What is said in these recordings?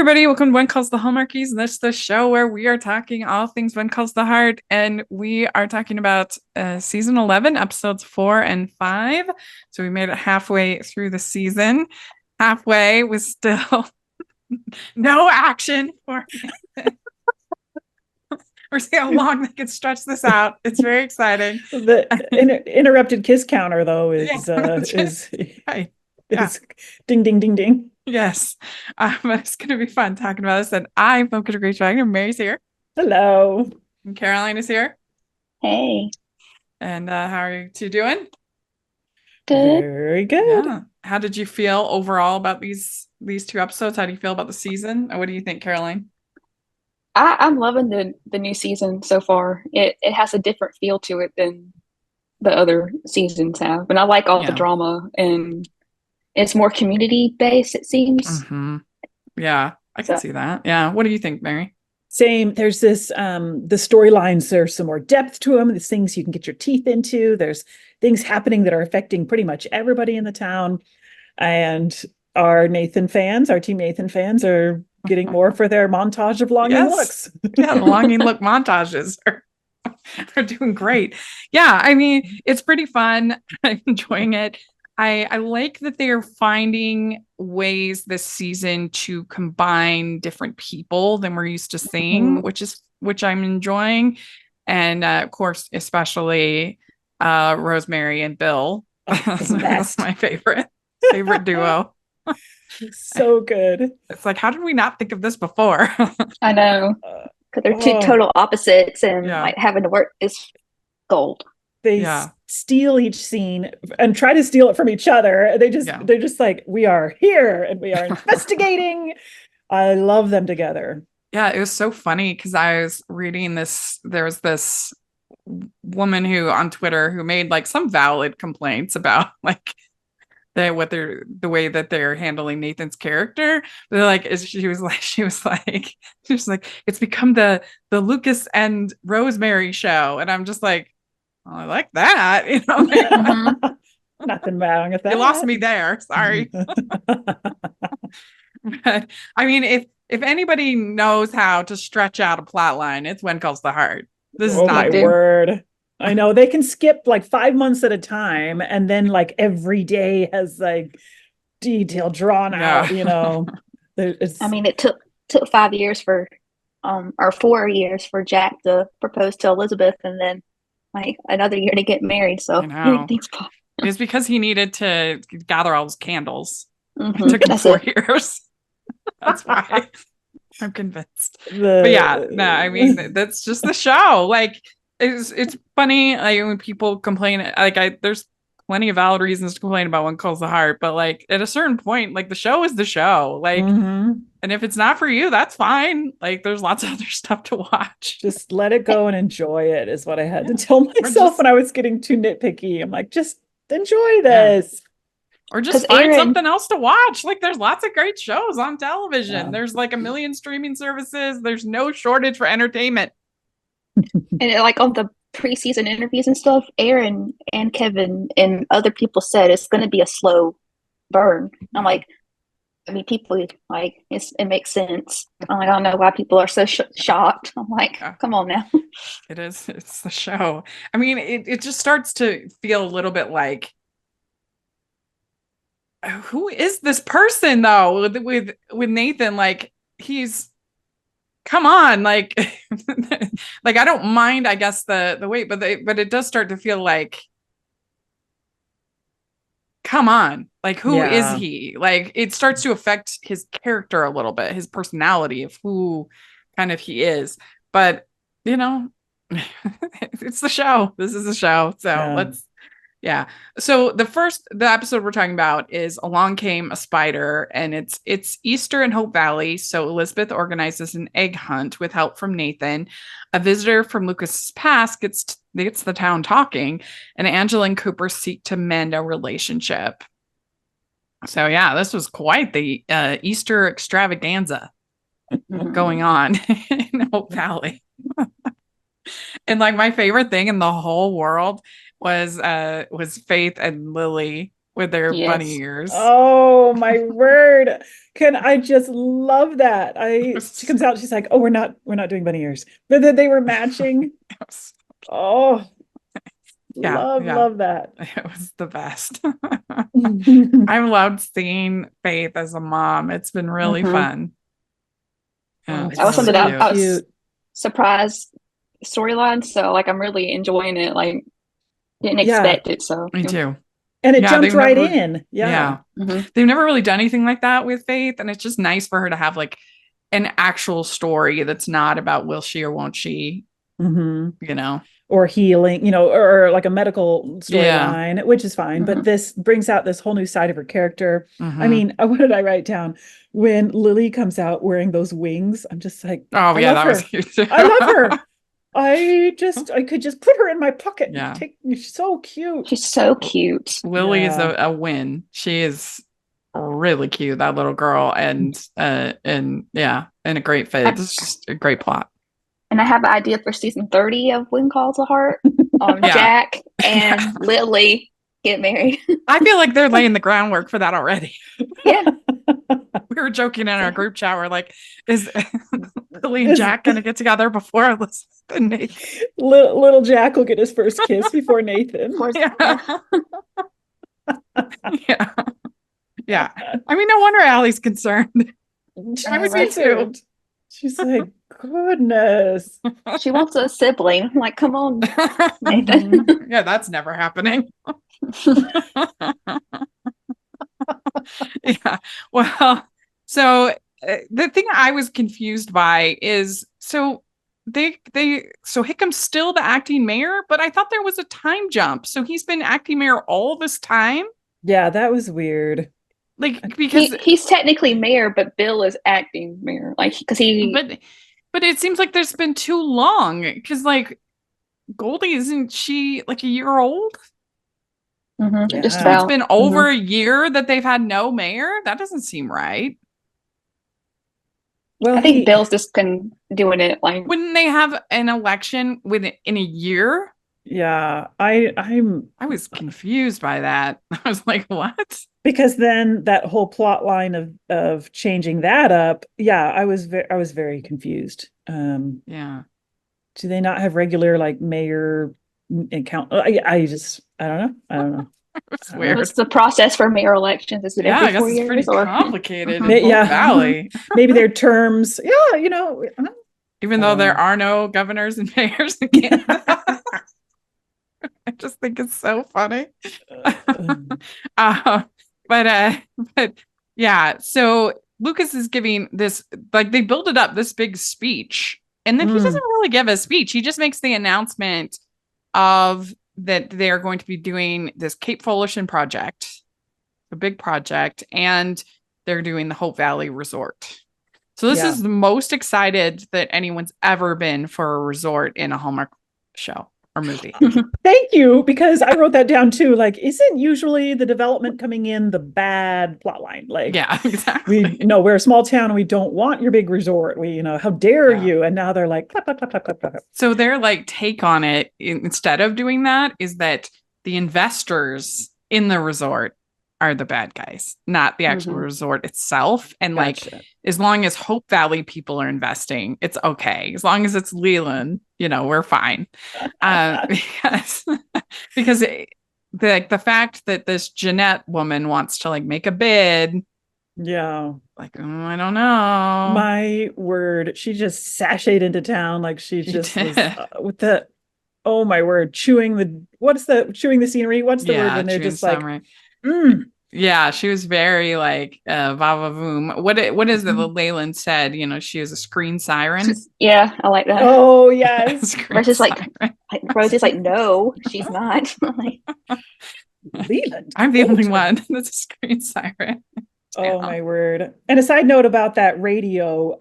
everybody, welcome to One Calls the Hallmarkies, and this is the show where we are talking all things One Calls the Heart, and we are talking about season 11, episodes 4 and 5. So we made it halfway through the season. Halfway with still no action for We're seeing how long they can stretch this out. It's very exciting. The interrupted kiss counter, though, is right. ding, ding, ding, ding. Yes. It's going to be fun talking about this. And I'm Focus Great Dragon. Mary's here. Hello. And Caroline is here. Hey. And how are you two doing? Good. Very good. Yeah. How did you feel overall about these two episodes? How do you feel about the season? What do you think, Caroline? I'm loving the new season so far. It has a different feel to it than the other seasons have. And I like all the drama, and it's more community based, it seems. Mm-hmm. Yeah, I can see that. Yeah. What do you think, Mary? Same. There's this, the storylines, there's some more depth to them. There's things you can get your teeth into. There's things happening that are affecting pretty much everybody in the town. And our Team Nathan fans are getting more for their montage of longing looks. Yeah, the longing look montages are doing great. Yeah, I mean, it's pretty fun. I'm enjoying it. I like that they are finding ways this season to combine different people than we're used to seeing, which I'm enjoying. And of course, especially Rosemary and Bill. That's my favorite duo. So good. It's like, how did we not think of this before? I know, because they're two total opposites, and like having to work is gold. They steal each scene and try to steal it from each other. They're just like, we are here and we are investigating. I love them together. Yeah, it was so funny because I was reading this. There was this woman who on Twitter who made like some valid complaints about like the way that they're handling Nathan's character. They're like, she was like, it's become the Lucas and Rosemary show, and I'm just like, oh, I like that, you know. Nothing wrong with that. You lost me there. Sorry. But I mean, if anybody knows how to stretch out a plot line, it's When Calls the Heart. This is not my word. I know they can skip like 5 months at a time, and then like every day has like detail drawn out, you know. I mean, it took 5 years for or 4 years for Jack to propose to Elizabeth, and then like another year to get married. So it's because he needed to gather all those candles. Mm-hmm. It took him 4 years. That's why I'm convinced. But yeah, no, I mean, that's just the show. Like, it's funny, like when people complain, like there's plenty of valid reasons to complain about One Calls the Heart, but like at a certain point, like the show is the show. Like, and if it's not for you, that's fine. Like, there's lots of other stuff to watch. Just let it go and enjoy it is what I had to tell myself when I was getting too nitpicky. I'm like, just enjoy this. Or just find something else to watch. Like, there's lots of great shows on television. There's like a million streaming services. There's no shortage for entertainment. And like on the preseason interviews and stuff, Erin and Kevin and other people said it's going to be a slow burn. I'm like, I mean, people like it makes sense. I'm like, I don't know why people are so shocked. I'm like, come on now. It's the show. I mean, it just starts to feel a little bit like, who is this person though? With Nathan, like come on, like like I don't mind, I guess, the wait, but it does start to feel like, come on, like who is he? Like, it starts to affect his character a little bit, his personality of who kind of he is. But you know, it's the show. This is the show. So So the episode we're talking about is Along Came a Spider, and it's Easter in Hope Valley. So Elizabeth organizes an egg hunt with help from Nathan. A visitor from Lucas's past gets the town talking, and Angela and Cooper seek to mend a relationship. So yeah, this was quite the Easter extravaganza going on in Hope Valley. And like my favorite thing in the whole world was Faith and Lily with their bunny ears. Oh my word. Can I just love that? She comes out, she's like, oh, we're not doing bunny ears. But then they were matching. Oh, love that. It was the best. I've loved seeing Faith as a mom. It's been really fun. Yeah, that was something that I was surprised storyline. So like I'm really enjoying it. Like didn't expect it. So me too. And it jumped right in. Yeah. They've never really done anything like that with Faith. And it's just nice for her to have like an actual story that's not about will she or won't she, you know, or healing, you know, or like a medical storyline, which is fine. But this brings out this whole new side of her character. I mean, what did I write down? When Lily comes out wearing those wings, I'm just like, oh yeah, that was cute too. I love her. I could just put her in my pocket. Yeah. She's so cute. She's so cute. Lily is a win. She is really cute, that little girl, and a great fit. It's just a great plot. And I have an idea for season 30 of When Calls the Heart on Jack and Lily get married. I feel like they're laying the groundwork for that already. Yeah. We were joking in our group chat. We're like, is Lily and Jack going to get together before Elizabeth and Nathan? Little Jack will get his first kiss before Nathan. Yeah. I mean, no wonder Allie's concerned. I would be too. She's like, goodness. She wants a sibling. Like, come on, Nathan. Yeah, that's never happening. Yeah. Well, so the thing I was confused by is so Hickham's still the acting mayor, but I thought there was a time jump. So he's been acting mayor all this time. Yeah, that was weird. Like because he's technically mayor, but Bill is acting mayor. Like because but it seems like there's been too long because like Goldie, isn't she like a year old? Yeah. Just about. It's been over a year that they've had no mayor. That doesn't seem right. Well, I think Bill's just been doing it. Like, wouldn't they have an election in a year? Yeah, I was confused by that. I was like, what? Because then that whole plot line of changing that up, I was very confused. Yeah. Do they not have regular like mayor and count? I don't know. It's weird. What's the process for mayor elections? Is it every 4 years? It's pretty complicated. Valley. Maybe their terms. Yeah, you know. Even though there are no governors and mayors in Canada. I just think it's so funny. But yeah, so Lucas is giving this, like they build it up, this big speech, and then he doesn't really give a speech. He just makes the announcement of that they are going to be doing this Cape Fullerton project, a big project, and they're doing the Hope Valley Resort. So this is the most excited that anyone's ever been for a resort in a Hallmark show or movie. Thank you, because I wrote that down too. Like, isn't usually the development coming in the bad plot line? Like, yeah, exactly. We're a small town and we don't want your big resort. How dare you? And now they're like, clap, clap, clap, clap, clap, clap. So their like take on it, instead of doing that, is that the investors in the resort are the bad guys, not the actual resort itself. And like, as long as Hope Valley people are investing, it's okay. As long as it's Leland, we're fine. Because the fact that this Jeanette woman wants to like make a bid. Yeah. Like, I don't know. My word. She just sashayed into town. Like she just was, with the, oh my word, chewing the scenery. What's the word when they're just like, yeah, she was very like va voom. What is it? Leyland said, she was a screen siren. Yeah, I like that. Oh yes. Rosie's like, no, she's not. Leland, I'm the only one that's a screen siren. Oh my word. And a side note about that radio,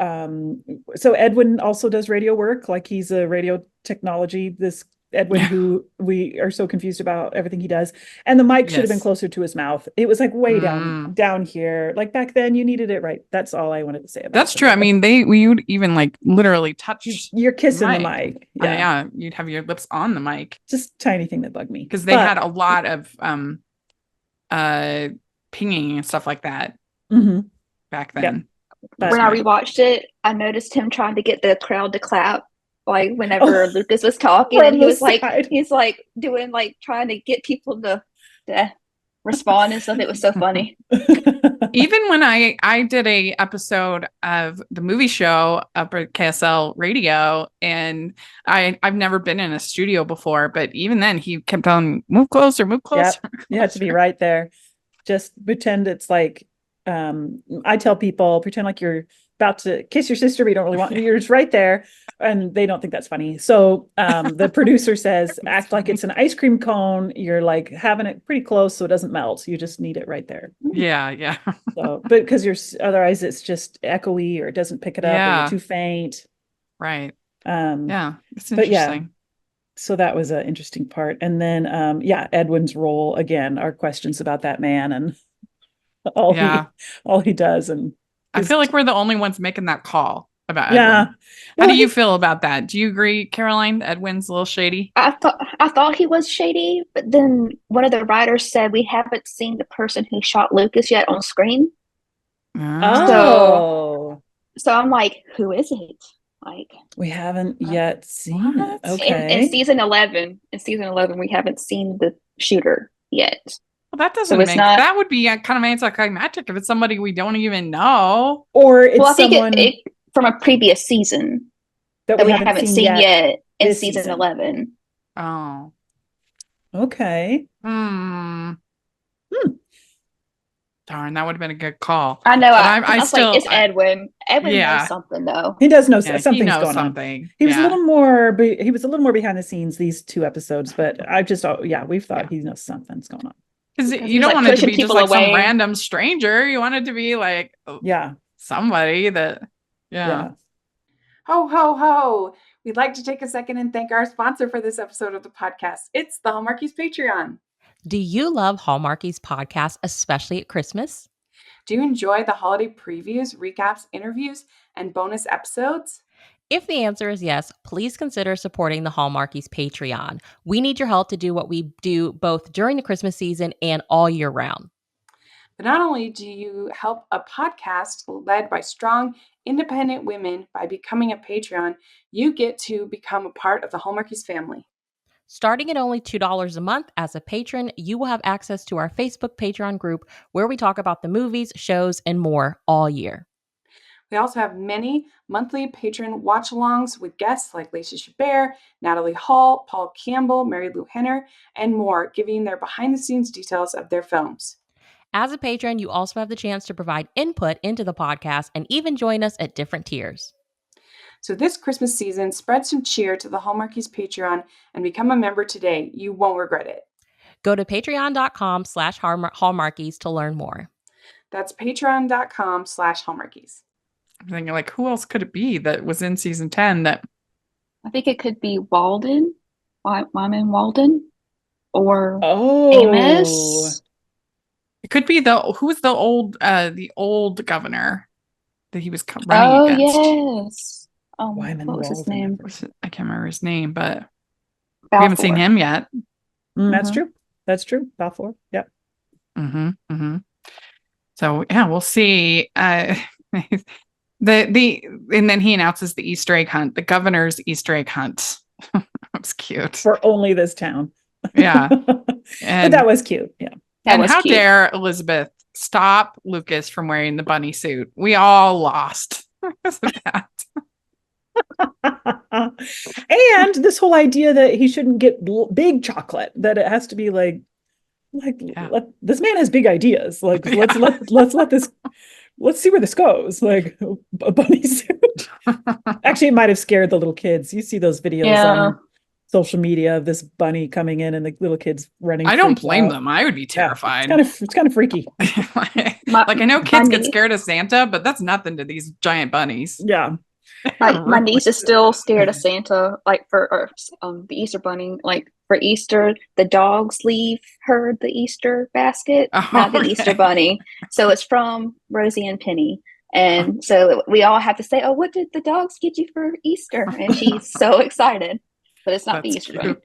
so Edwin also does radio work, like he's a radio technology, this Edwin who we are so confused about everything he does, and the mic should have been closer to his mouth. It was like way down here. Like back then you needed it right. That's all I wanted to say about That's true. I mean, we would even like literally touch, you're kissing the mic. Yeah, you'd have your lips on the mic. Just tiny thing that bugged me, because they had a lot of pinging and stuff like that back then. But when I rewatched it, I noticed him trying to get the crowd to clap. Like whenever Lucas was talking, and he was like doing like trying to get people to respond and stuff. It was so funny. Even when I did a episode of the movie show up at KSL Radio, and I've never been in a studio before, but even then he kept on move closer. Yep. You have to be right there. Just pretend it's like I tell people, pretend like you're about to kiss your sister, but you don't really want, you're just right there, and they don't think that's funny. So the producer says, act like it's an ice cream cone. You're like having it pretty close so it doesn't melt. You just need it right there. Yeah. So, but because otherwise it's just echoey, or it doesn't pick it up, or you're too faint. Right. Yeah, it's interesting. So that was an interesting part. And then Edwin's role again, our questions about that man and all he does. And I feel like we're the only ones making that call about Edwin. Well, how do you feel about that? Do you agree, Caroline? Edwin's a little shady. I thought he was shady, but then one of the writers said we haven't seen the person who shot Lucas yet on screen. Oh, so I'm like, who is it? Like, we haven't yet seen it. Okay. In season 11, we haven't seen the shooter yet. Well, that doesn't make that would be kind of anticlimactic if it's somebody we don't even know. Or it's I think it from a previous season that we haven't seen yet in season 11. Oh. Okay. Darn, that would have been a good call. I know. I still like, it's Edwin. Edwin knows something though. He does know something's going on. He was a little more behind the scenes these 2 episodes, but I've just we've thought he knows something's going on. Because you don't want it to be just like some random stranger. You want it to be like somebody that Ho, ho, ho. We'd like to take a second and thank our sponsor for this episode of the podcast. It's the Hallmarkies Patreon. Do you love Hallmarkies podcast, especially at Christmas? Do you enjoy the holiday previews, recaps, interviews, and bonus episodes? If the answer is yes, please consider supporting the Hallmarkies Patreon. We need your help to do what we do both during the Christmas season and all year round. But not only do you help a podcast led by strong, independent women by becoming a Patreon, you get to become a part of the Hallmarkies family. Starting at only $2 a month as a patron, you will have access to our Facebook Patreon group where we talk about the movies, shows, and more all year. We also have many monthly patron watch-alongs with guests like Lacey Chabert, Natalie Hall, Paul Campbell, Mary Lou Henner, and more, giving their behind-the-scenes details of their films. As a patron, you also have the chance to provide input into the podcast and even join us at different tiers. So this Christmas season, spread some cheer to the Hallmarkies Patreon and become a member today. You won't regret it. Go to patreon.com/Hallmarkies to learn more. That's patreon.com/Hallmarkies. I'm thinking, like, who else could it be that was in season 10 that... I think it could be Wyman Walden, or Amos. It could be who's the old governor that he was running against. Yes. What was his name? I can't remember his name, but we haven't seen him yet. That's true. Balfour. Yep. So we'll see. And then he announces the Easter egg hunt, the governor's Easter egg hunt. That's cute. For only this town. Yeah. But that was cute. Yeah. And how dare Elizabeth stop Lucas from wearing the bunny suit? We all lost because of that. And this whole idea that he shouldn't get big chocolate, that it has to be this man has big ideas. Like, let's see where this goes. Like a bunny suit. Actually, it might have scared the little kids. You see those videos on social media of this bunny coming in and the little kids running. I don't blame them. I would be terrified. It's kind of freaky. I know kids get scared of Santa, but that's nothing to these giant bunnies. Yeah. My niece is still scared of Santa, like for the Easter bunny. Like for Easter, the dogs leave her the Easter basket, not the Easter bunny. So it's from Rosie and Penny. And so we all have to say, "Oh, what did the dogs get you for Easter?" And she's so excited, but it's not the Easter bunny.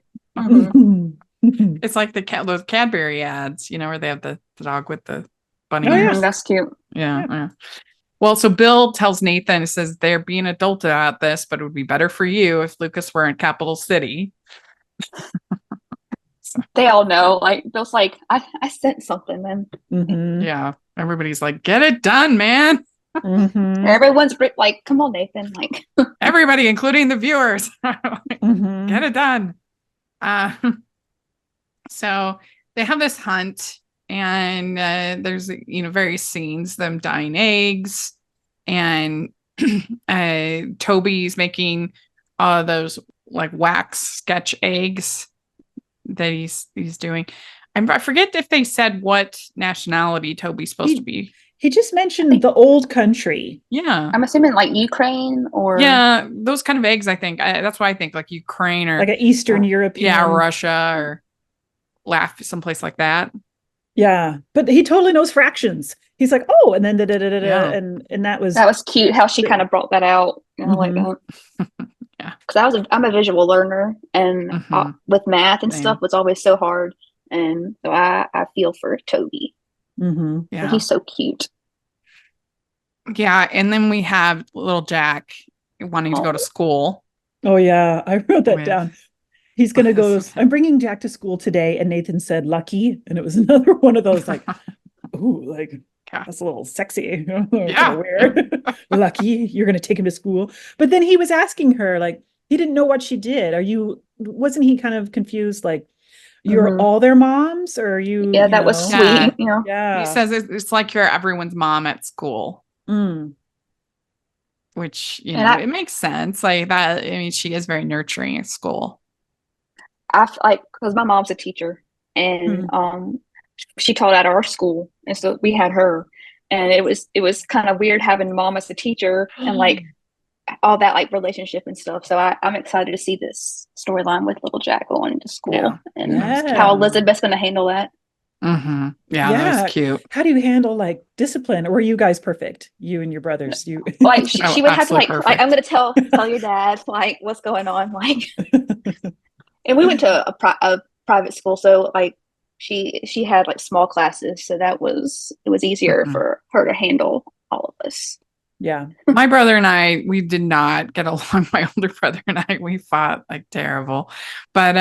It's like those Cadbury ads, where they have the the dog with the bunny Oh, yeah. ears. That's cute. Yeah. Well, so Bill tells Nathan, he says, they're being adult at this, but it would be better for you if Lucas were in Capital City. They all know. Like Bill's like, I sent something, man. Mhm. Yeah. Everybody's like, get it done, man. Mhm. Everyone's like, come on, Nathan. Like, Everybody, including the viewers. Mhm. Get it done. So they have this hunt, and there's various scenes, them dyeing eggs, and Toby's making those like wax sketch eggs that he's doing. I forget if they said what nationality Toby's supposed to be. He just mentioned the old country. Yeah. I'm assuming like Ukraine or Yeah, those kind of eggs, I think. That's why I think like Ukraine or like an Eastern European. Yeah, Russia or someplace like that. Yeah, but he totally knows fractions. He's like, oh, and then Yeah. and that was cute how she kind of brought that out. You know, like Mhm. that. Yeah. Because I'm a visual learner, and Mhm. with math and Same. stuff was always so hard, and so I feel for Toby. Mhm. Yeah. He's so cute. Yeah, and then we have little Jack wanting to go to school. Oh yeah, I wrote that With- down. He's gonna go. I'm bringing Jack to school today, and Nathan said lucky, and it was another one of those like, ooh, like Yeah. that's a little sexy, Yeah. weird. Lucky, you're gonna take him to school. But then he was asking her, like, he didn't know what she did. Wasn't he kind of confused, like, you're Mhm. all their moms, or are you? Yeah, you that was know? sweet. Yeah. You know, Yeah. He says it's like you're everyone's mom at school, Mm. which And it makes sense. Like that. I mean, she is very nurturing at school. like because my mom's a teacher, and she taught at our school, and so we had her, and it was kind of weird having mom as a teacher and like all that like relationship and stuff. So I'm excited to see this storyline with little Jack going into school Yeah. and Yeah. how Elizabeth's going to handle that. Mm-hmm. Yeah, that was cute. How do you handle like discipline? Or were you guys perfect? You and your brothers? You Like she would have to like absolutely I'm going to tell your dad like what's going on, like. And we went to a private school, so like she had like small classes, so it was easier for her to handle all of us. Yeah. My brother and I, we did not get along. My older brother and I, we fought like terrible. But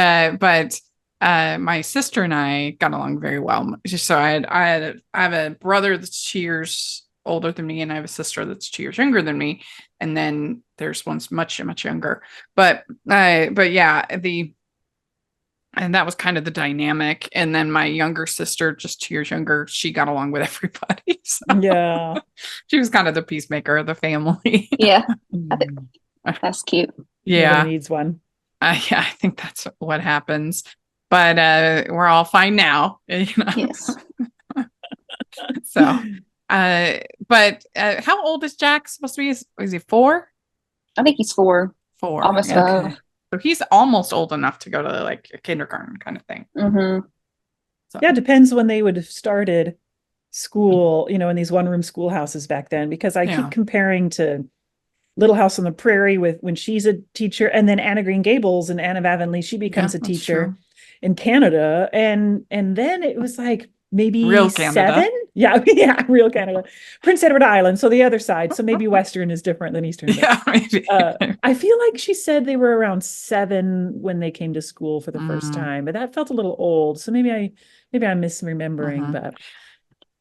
my sister and I got along very well. So I have a brother that's 2 years older than me, and I have a sister that's 2 years younger than me. And then there's one's much younger. But yeah, and that was kind of the dynamic. And then my younger sister, just 2 years younger, she got along with everybody. So Yeah. she was kind of the peacemaker of the family. Yeah, I think that's cute. Yeah. Nobody needs one. Yeah, I think that's what happens. But we're all fine now. Yes. So, but how old is Jack supposed to be? Is he 4? I think he's 4. 4. Almost Yeah. 5. So he's almost old enough to go to like a kindergarten kind of thing. Mm-hmm. So. Yeah, it depends when they would have started school, in these one-room schoolhouses back then, because I keep comparing to Little House on the Prairie with when she's a teacher, and then Anna Green Gables and Anne of Avonlea, she becomes a teacher in Canada. And then it was like maybe real Canada. 7. Yeah, real Canada. Prince Edward Island. So the other side. So maybe Western is different than Eastern. Yeah, maybe. I feel like she said they were around 7 when they came to school for the first time, but that felt a little old. So maybe I'm misremembering, but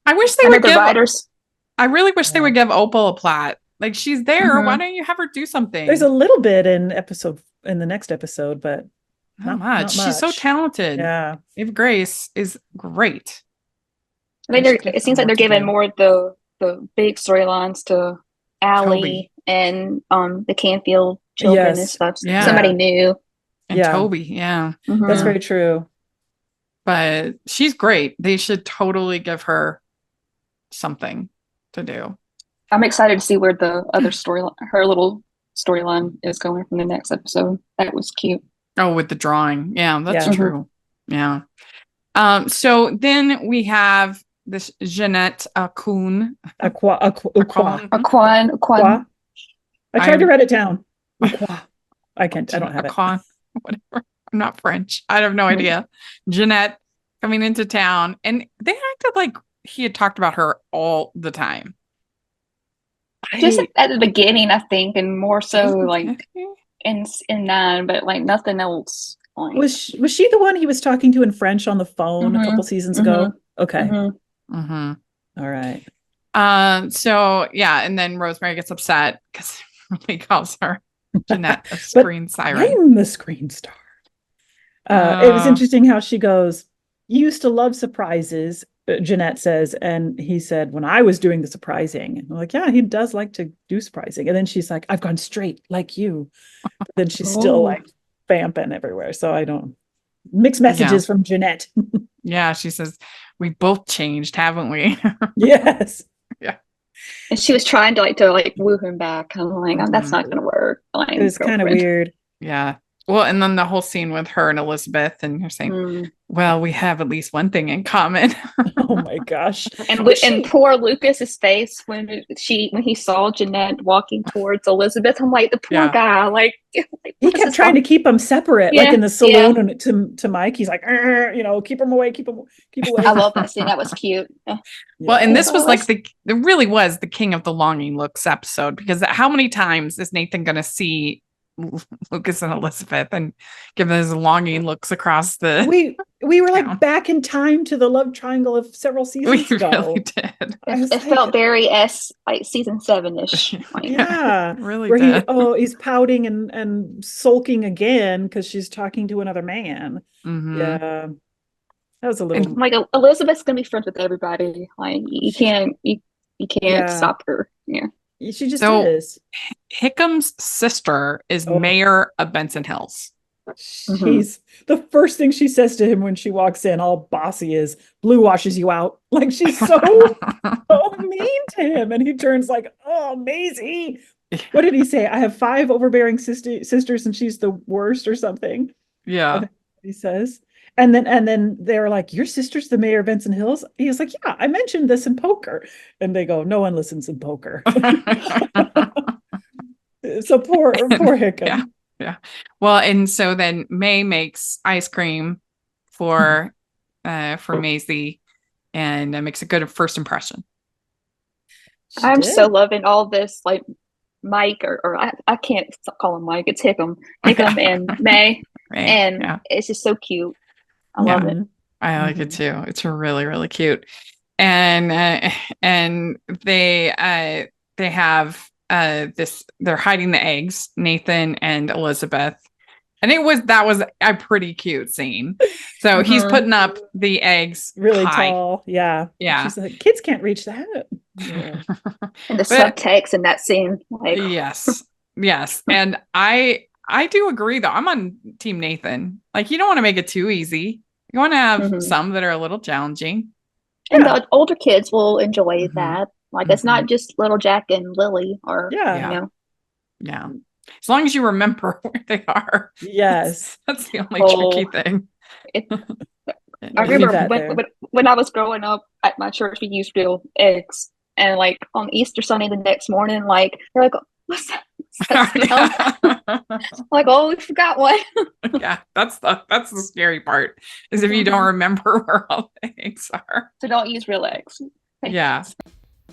I wish they would the give writers. I really wish they would give Opal a plot. Like, she's there. Why don't you have her do something? There's a little bit in the next episode, but not much. She's so talented. Yeah. Eva Grace is great. I think it seems like they're giving more of the big storylines to Allie and the Canfield children and stuff. Yeah. Somebody new. And Toby, yeah. Mm-hmm. That's very true. But she's great. They should totally give her something to do. I'm excited to see where the other her little storyline is going from the next episode. That was cute. Oh, with the drawing. Yeah, that's true. Yeah. So then we have this Jeanette Akun. Aquan. I tried to write it down. I can't. I don't have it. Whatever. I'm not French. I have no idea. Jeanette coming into town, and they acted like he had talked about her all the time. Just at the beginning, I think, and more so like in 9, but like nothing else. Like, was she the one he was talking to in French on the phone a couple seasons ago? Okay. Mm-hmm. All right. So yeah, and then Rosemary gets upset because he calls her Jeanette a screen siren. I'm the screen star. It was interesting how she goes, "You used to love surprises," Jeanette says, and he said, "When I was doing the surprising." And I'm like, yeah, he does like to do surprising. And then she's like, "I've gone straight like you." But then she's still like vamping everywhere. So I don't mixed messages from Jeanette. Yeah, she says, "We both changed, haven't we?" Yes. Yeah. And she was trying to woo him back. I'm like, oh, that's not going to work. It was kind of weird. Yeah. Well, and then the whole scene with her and Elizabeth, and you're saying, well, we have at least one thing in common. Oh my gosh. And poor Lucas's face when he saw Jeanette walking towards Elizabeth. I'm like, the poor guy. Like he kept trying to keep them separate, like in the saloon, and to Mike, he's like, keep them away, keep away. I love that scene. That was cute. Well, and this was like it really was the King of the Longing Looks episode, because how many times is Nathan going to see Lucas and Elizabeth and give those longing looks across the we were like back in time to the love triangle of several seasons ago. Really did. It felt very like season 7-ish. Like, yeah, really where did. He's pouting and sulking again because she's talking to another man. Yeah, that was a little like Elizabeth's gonna be friends with everybody. Like you can't stop her. Yeah. She just is. Hickham's sister is mayor of Benson Hills. She's the first thing she says to him when she walks in, all bossy, is "Blue washes you out." Like she's so mean to him, and he turns like, "Oh, Maisie." What did he say? "I have 5 overbearing sisters, and she's the worst," or something. Yeah, he says. And then they're like, "Your sister's the mayor of Benson Hills?" He's like, "Yeah, I mentioned this in poker." And they go, "No one listens in poker." So poor Hickam. Yeah. Well, and so then May makes ice cream for Maisie, and makes a good first impression. I'm so loving all this, like Mike or I can't call him Mike. It's Hickam and May, and it's just so cute. I love it. I like it too. It's really, really cute. And they have they're hiding the eggs, Nathan and Elizabeth. And that was a pretty cute scene. So he's putting up the eggs really high. Tall. Yeah. Yeah. She's like, kids can't reach that. Yeah. And the subtext in that scene. Like, yes. And I do agree though. I'm on Team Nathan. Like, you don't want to make it too easy. You want to have some that are a little challenging. And the older kids will enjoy that. Like, it's not just little Jack and Lily or, you know. Yeah. As long as you remember where they are. Yes. That's the only tricky thing. I remember when I was growing up at my church, we used real eggs. And like on Easter Sunday the next morning, like, they're like, what's that smell? Like, oh, we forgot one. Yeah, that's the scary part, is if you don't remember where all the eggs are. So don't use real eggs. Yeah.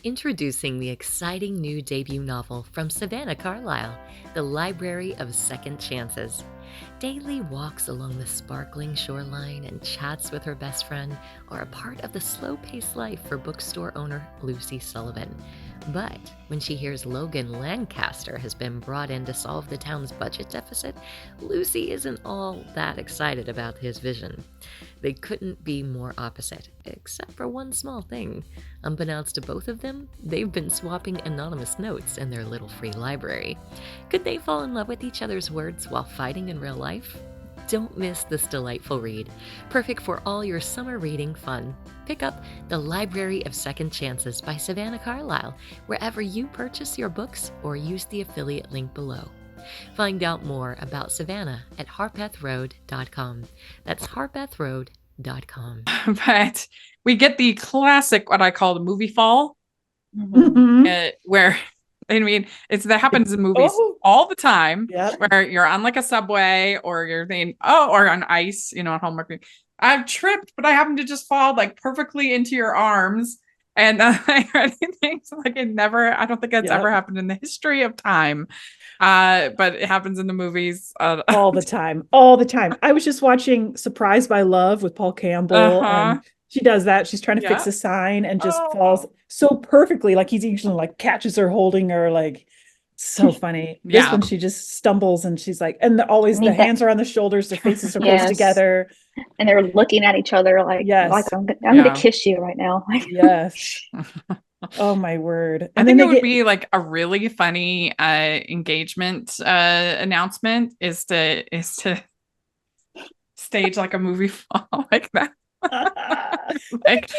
Introducing the exciting new debut novel from Savannah Carlyle, The Library of Second Chances. Daily walks along the sparkling shoreline and chats with her best friend are a part of the slow-paced life for bookstore owner Lucy Sullivan. But when she hears Logan Lancaster has been brought in to solve the town's budget deficit, Lucy isn't all that excited about his vision. They couldn't be more opposite, except for one small thing. Unbeknownst to both of them, they've been swapping anonymous notes in their little free library. Could they fall in love with each other's words while fighting in real life? Don't miss this delightful read. Perfect for all your summer reading fun. Pick up The Library of Second Chances by Savannah Carlyle wherever you purchase your books or use the affiliate link below. Find out more about Savannah at harpethroad.com. That's harpethroad.com. But we get the classic, what I call the movie fall, where, I mean, that happens in movies all the time, where you're on like a subway or you're thinking, or on ice, on Hallmark. I've tripped, but I happen to just fall like perfectly into your arms. And I read things like I don't think that's ever happened in the history of time. But it happens in the movies all the time. All the time. I was just watching Surprised by Love with Paul Campbell, and she does that. She's trying to fix a sign and just falls so perfectly. Like he's usually like catches her holding her, like so funny. This one she just stumbles and she's like, and the hands are on the shoulders, their faces are close together. And they're looking at each other like I'm gonna kiss you right now. Yes. Oh my word. And I think it would be like a really funny engagement announcement is to stage like a movie fall like that. Like,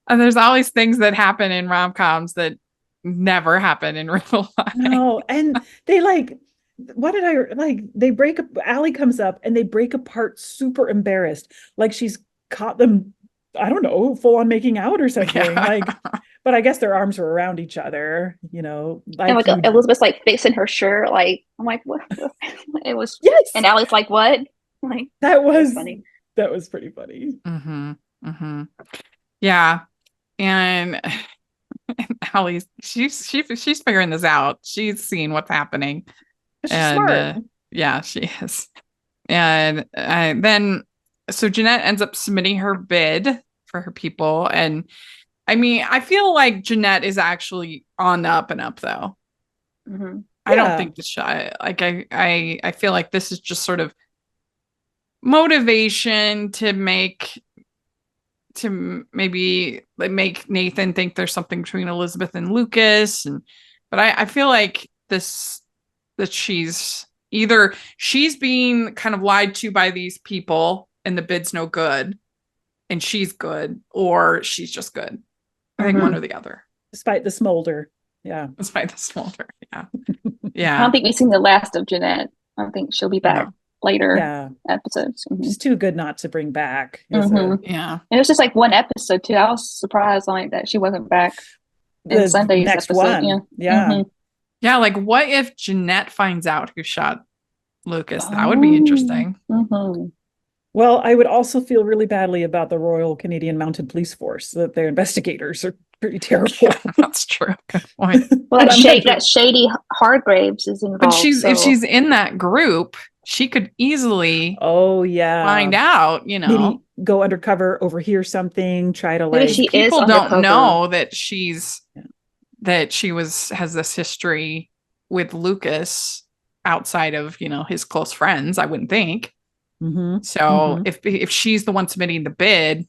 and there's always things that happen in rom-coms that never happen in real life. No, and they they break up, Allie comes up and they break apart super embarrassed. Like she's caught them, I don't know, full on making out or something. But I guess their arms were around each other, like Elizabeth's like fixing her shirt. Like, I'm like, what? It was, and Allie's like, what? Like, that was funny. That was pretty funny. Mm-hmm. Mm-hmm. Yeah. And Allie's she's figuring this out. She's seeing what's happening. She's smart. Yeah, she is. And then so Jeanette ends up submitting her bid for her people. And I mean, I feel like Jeanette is actually on the up and up though. Mm-hmm. I don't think I feel like this is just sort of motivation to maybe make Nathan think there's something between Elizabeth and Lucas. But I feel like that she's being kind of lied to by these people and the bid's no good and she's good, or she's just good. I think one or the other. Despite the smolder. Yeah. Despite the smolder. Yeah. Yeah. I don't think we've seen the last of Jeanette. I think she'll be back later episodes. Mm-hmm. She's too good not to bring back. Yeah. It was just like one episode too. I was surprised like that she wasn't back in Sunday's next episode. One. Yeah. Mm-hmm. Yeah. Like what if Jeanette finds out who shot Lucas? That would be interesting. Mm-hmm. Well, I would also feel really badly about the Royal Canadian Mounted Police Force, that their investigators are pretty terrible. Yeah, that's true. Good point. Well, that shady Hargraves is involved. But if she's in that group, she could easily find out, Maybe go undercover, overhear something, try to like people don't know that she has this history with Lucas outside of, his close friends, I wouldn't think. Mm-hmm. So if she's the one submitting the bid,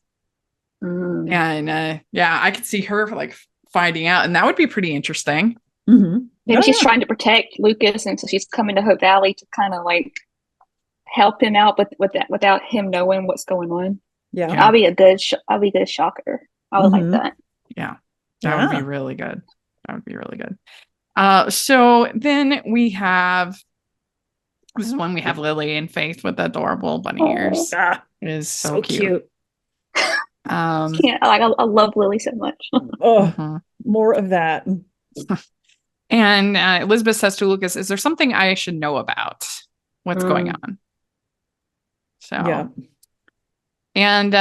and I could see her like finding out, and that would be pretty interesting. Mm-hmm. Maybe she's trying to protect Lucas, and so she's coming to Hope Valley to kind of like help him out with that without him knowing what's going on. Yeah, I'll be a good shocker. I would like that. Yeah, that would be really good. That would be really good. So then we have. This is when we have Lily and Faith with adorable bunny ears. It is so cute. I love Lily so much. More of that. And Elizabeth says to Lucas, "Is there something I should know about what's going on?" So, and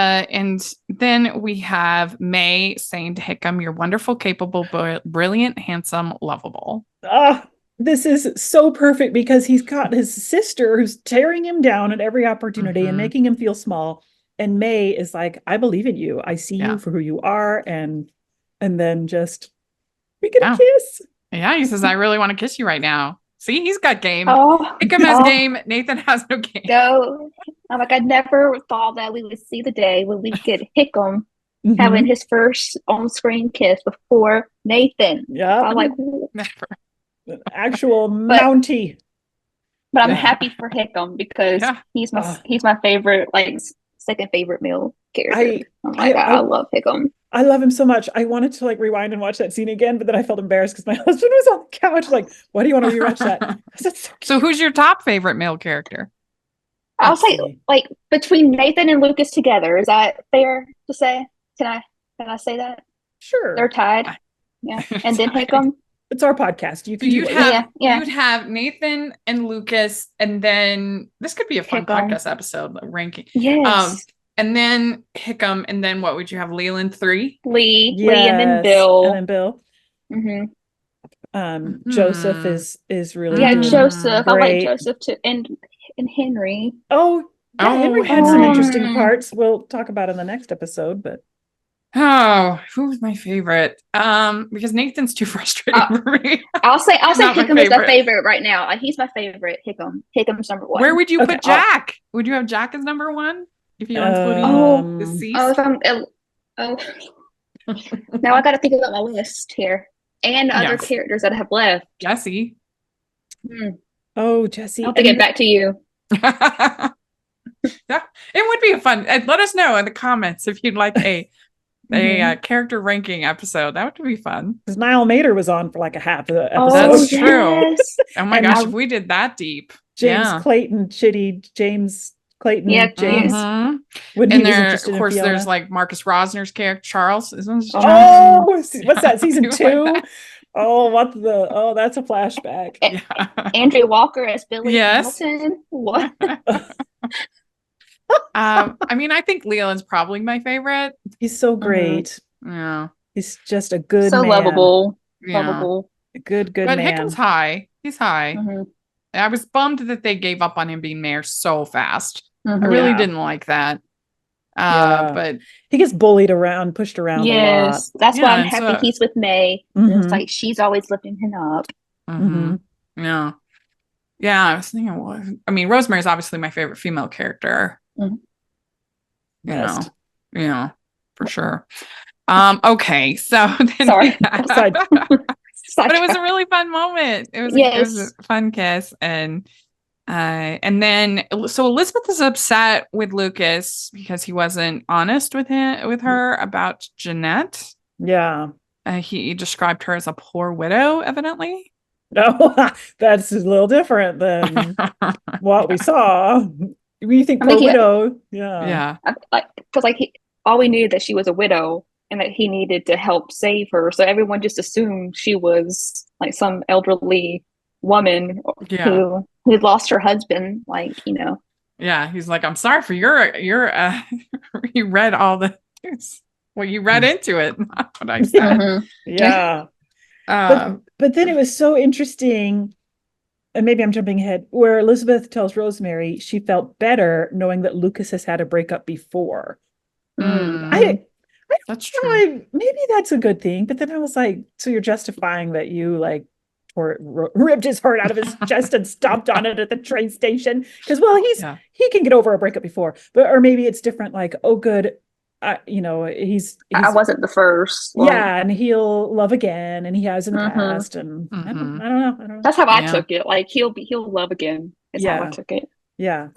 then we have May saying to Hickam, "You're wonderful, capable, brilliant, handsome, lovable." This is so perfect because he's got his sister who's tearing him down at every opportunity and making him feel small. And May is like, I believe in you. I see you for who you are. And then just, we get a kiss. Yeah, he says, I really want to kiss you right now. See, he's got game. Hickam has game. Nathan has no game. No, I'm like, I never thought that we would see the day when we get Hickam having his first on-screen kiss before Nathan. Yeah. I'm like, never. Actual Mountie. But I'm happy for Hickam because he's my favorite, like second favorite male character. I love Hickam. I love him so much. I wanted to like rewind and watch that scene again, but then I felt embarrassed because my husband was on the couch. Like, why do you want to rewatch that? So who's your top favorite male character? I'll say like between Nathan and Lucas together. Is that fair to say? Can I say that? Sure. They're tied. Yeah. And then Hickam. It's our podcast. You can You'd do have Yeah. you'd have Nathan and Lucas, and then this could be a fun Hickam. podcast episode ranking. Yes. And then Hickam, and then what would you have? Leland 3? Lee, Yes. and then Bill. And then Bill. Joseph is really Yeah, doing Joseph. great. I like Joseph too, and Henry. Oh, yeah, Henry had some Henry. interesting parts. We'll talk about in the next episode, but Oh, who's my favorite? Because Nathan's too frustrating for me. I'll say not my Hickam is my favorite. favorite right now. He's my favorite. Hickam's number one. Where would you Okay, put Jack? Would you have Jack as number one if you're including Oh. deceased? Oh, if I'm now I got to think about my list here and other Yes. characters that I have left. Jesse. oh, Jesse. I'll have to get back to you. Yeah, it would be a fun. Let us know in the comments if you'd like a character ranking episode. That would be fun. Because Niall Mater was on for like a half of the episode. That's true. yes. Oh my And gosh, I- if we did that deep. James Yeah. Clayton, James Clayton. Yeah, James. Mhm. When And he was there, interested of in course, Fiona. there's like Marcus Rosner's character, Charles. Isn't it Oh, what's that? Season Like 2? that. Oh, that's a flashback. Yeah. Andrew Walker as Billy Yes. Hamilton. What? I mean, I think Leland's probably my favorite. He's so great. Yeah. He's just a good So man. lovable. Yeah. Lovable. A good But man. Hickham's high. He's high. Mhm. I was bummed that they gave up on him being mayor so fast. I Mhm. really Yeah. didn't like that. Yeah. But He gets bullied around, pushed around Yes, that's why Yeah, I'm and happy so- he's with May. a lot. It's like she's always lifting him up. mhm. Yeah. Yeah, I was thinking, well, I mean, Rosemary's obviously my favorite female character. Mhm. Best. You know, for sure. Okay, so then Sorry. Side- but it was a really fun moment. It was Yes. a fun kiss, and then so Elizabeth is upset with Lucas because he wasn't honest with her about Jeanette. Yeah. He described her as a poor widow, evidently. No, that's a little different than what we saw. When you think I mean, poor he- widow, yeah. Yeah, Because all we knew that she was a widow and that he needed to help save her. So everyone just assumed she was like some elderly woman yeah, who had lost her husband. Like, yeah. He's like, I'm sorry for your you read all the well, you read into it. Not what I said. Mhm. Yeah. Um, But then it was so interesting, and maybe I'm jumping ahead, where Elizabeth tells Rosemary she felt better knowing that Lucas has had a breakup before. mm, I that's don't true. know, maybe that's a good thing, but then I was like, so you're justifying that you like ripped his heart out of his chest and stomped on it at the train station because Yeah. he can get over a breakup before, or maybe it's different. Like, oh, good, he's I wasn't the first. yeah, and he'll love again, and he has in the Mhm. past, and I Mhm. don't know. That's how I Yeah. took it. Like he'll love again. Is how I Yeah. took it. Yeah,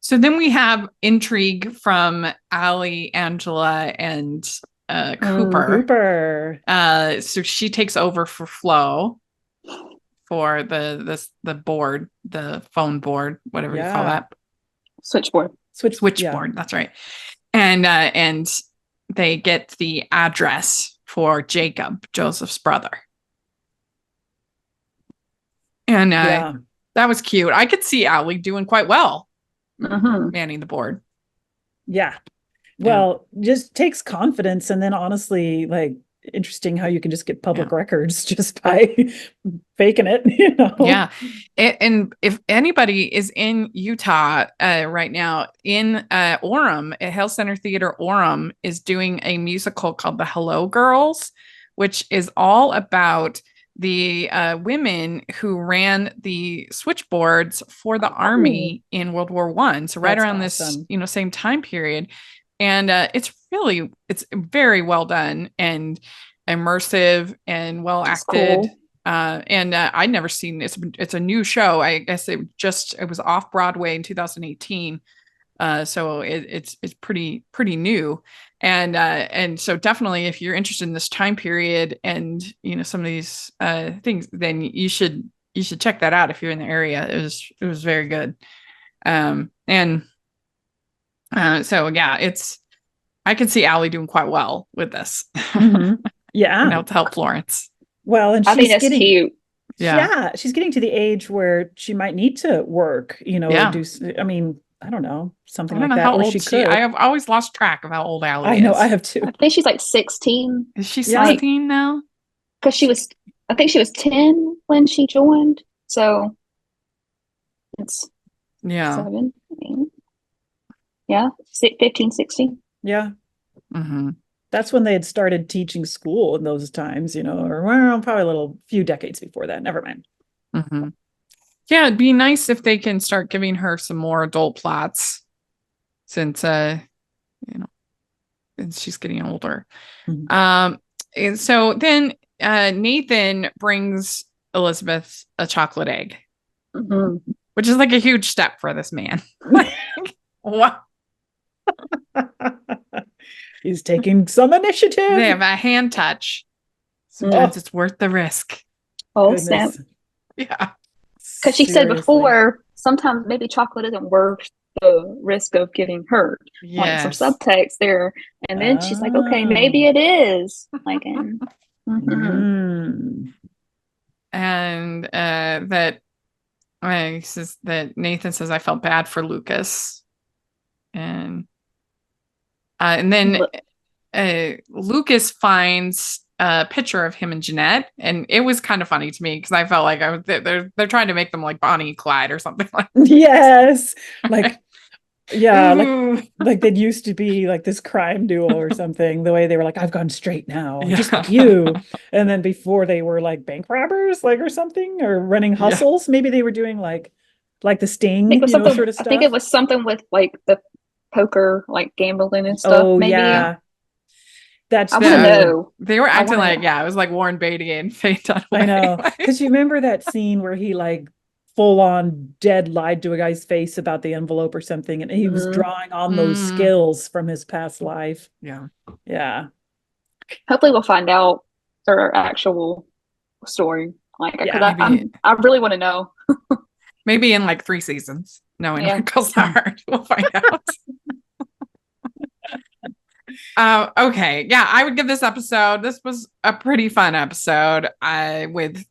So then we have intrigue from Allie, Angela, and Cooper. Cooper. So she takes over for Flo for the board, the phone board, whatever you call Yeah. that, Switchboard. switchboard. That's right. And they get the address for Jacob, Joseph's brother. And Yeah, that was cute. I could see Allie doing quite well Mhm. manning the board. yeah. Well, just takes confidence, and then honestly, like, interesting how you can just get public records just by faking it. Yeah. And if anybody is in Utah right now, in Orem, at Hale Center Theater Orem is doing a musical called The Hello Girls, which is all about the women who ran the switchboards for the army in World War I. So right That's around awesome. this, same time period. And it's very well done and immersive and well That's acted. cool. And I'd never seen it. It's a new show. I guess it was off Broadway in 2018. So it's pretty new. And so definitely if you're interested in this time period and some of these things, then you should check that out if you're in the area. It was very good. So yeah, I can see Allie doing quite well with this. Mhm. Yeah. To help Florence. Well, and I think she's that's getting, cute. yeah, she's getting to the age where she might need to work, you know, or Yeah. do, I mean, I don't know, something I don't like know that, how or old she she. could. I have always lost track of how old Allie I know, is. I have too. I think she's like 16. Is she Yeah. 16 now? Because I think she was 10 when she joined. So it's Yeah. 7, 8, yeah, 15, 16. Yeah. Mm-hmm. That's when they had started teaching school in those times, you know, or well, probably a few decades before that. Never mind. Mm-hmm. Yeah, it'd be nice if they can start giving her some more adult plots since you know, and she's getting older. Mhm. And so then Nathan brings Elizabeth a chocolate egg, which is like a huge step for this man. What? He's taking some initiative. They have a hand touch. Sometimes it's worth the risk. Oh, Goodness. snap. Yeah. Because she said Seriously. before, sometimes maybe chocolate isn't worth the risk of getting hurt. Like some Yes. subtext there. And then she's like, okay, maybe it is. Like, and And he says that Nathan says I felt bad for Lucas. And then Lucas finds a picture of him and Jeanette, and it was kind of funny to me because I felt like they're trying to make them like Bonnie and Clyde or something like that. Yes, like yeah, like they used to be like this crime duo or something. The way they were like, I've gone straight now, just like you. And then before they were like bank robbers, like or something, or running hustles. Yeah. Maybe they were doing like the Sting, you know, sort of stuff. I think it was something with like the poker, like gambling and stuff. Oh, maybe. Yeah. That's I want to know. They were acting like, it was like Warren Beatty and Faye Dunaway. I know. Because you remember that scene where he like full on dead lied to a guy's face about the envelope or something, and he was drawing on those skills from his past life. Yeah. Yeah. Hopefully we'll find out their actual story. Like, I really want to know. Maybe in like 3 seasons. Knowing what Calls the Heart, we'll find out. Okay. Yeah, I would give this was a pretty fun episode with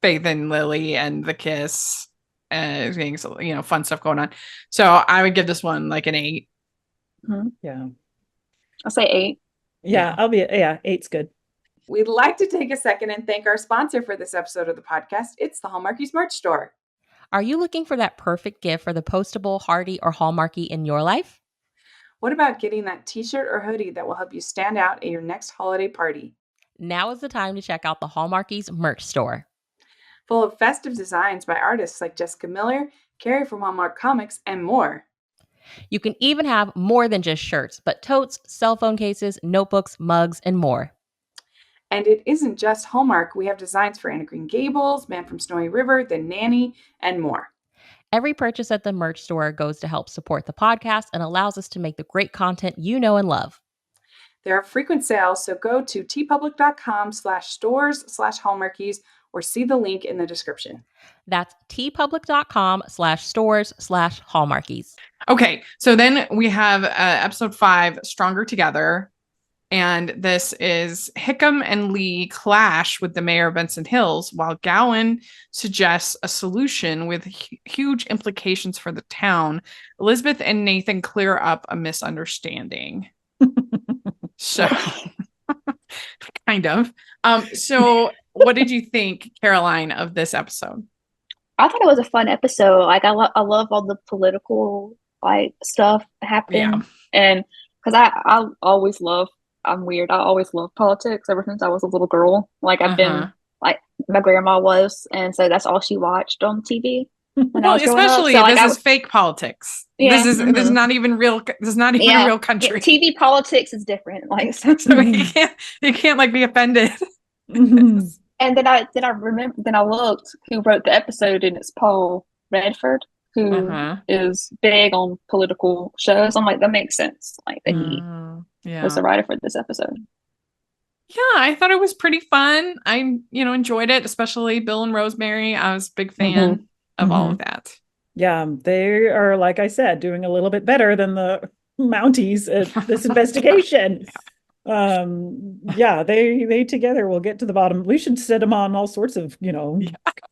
Faith and Lily and the kiss and things, you know, fun stuff going on. So I would give this one like an 8. Yeah. I'll say 8. Yeah, I'll be 8's good. We'd like to take a second and thank our sponsor for this episode of the podcast. It's the Hallmarkies merch store. Are you looking for that perfect gift for the postable, Hardy, or Hallmarky in your life? What about getting that t-shirt or hoodie that will help you stand out at your next holiday party? Now is the time to check out the Hallmarkies merch store. Full of festive designs by artists like Jessica Miller, Carrie from Hallmark Comics, and more. You can even have more than just shirts, but totes, cell phone cases, notebooks, mugs, and more. And it isn't just Hallmark. We have designs for Anna Green Gables, Man from Snowy River, The Nanny, and more. Every purchase at the merch store goes to help support the podcast and allows us to make the great content you know and love. There are frequent sales, so go to tpublic.com/stores/Hallmarkies or see the link in the description. That's tpublic.com/stores/Hallmarkies. Okay, so then we have episode 5, Stronger Together. And this is Hickam and Lee clash with the mayor of Benson Hills while Gowan suggests a solution with huge implications for the town. Elizabeth and Nathan clear up a misunderstanding. So, kind of. So what did you think, Caroline, of this episode? I thought it was a fun episode. Like, I love all the political like stuff happening. Yeah. And because I always love, I'm weird. I always loved politics ever since I was a little girl. Like I've been like my grandma was, and so that's all she watched on TV. Well, especially so, like, this is fake politics. Yeah. This is not even real. This is not even a real country. Yeah, TV politics is different. Like so you can't like be offended. And then I looked who wrote the episode, and it's Paul Redford, who is big on political shows. I'm like, that makes sense. Like that he was the writer for this episode. Yeah, I thought it was pretty fun. I, enjoyed it, especially Bill and Rosemary. I was a big fan of all of that. Yeah, they are, like I said, doing a little bit better than the Mounties at this investigation. Yeah, they together will get to the bottom. We should set them on all sorts of,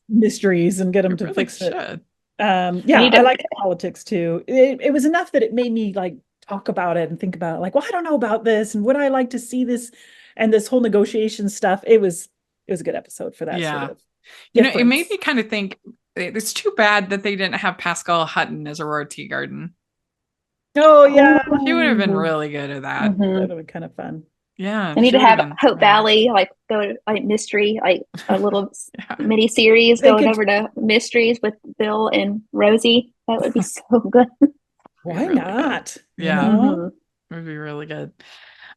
mysteries and get them We to really fix it. should. Yeah, I like politics too. It was enough that it made me like talk about it and think about it, like, well, I don't know about this, and would I like to see this, and this whole negotiation stuff. It was a good episode for that Yeah. sort of You know, it made difference. me kind of think it's too bad that they didn't have Pascal Hutton as Aurora Teagarden. Oh yeah, He would have been really good at that. Mhm. that would be kind of fun. Yeah. They need she to would have been Hope great. Valley, like go to like mystery, like a little Yeah. mini series They going could- over to mysteries with Bill and Rosie. That would be so good. Why really not? good. Yeah. Mhm. It would be really good.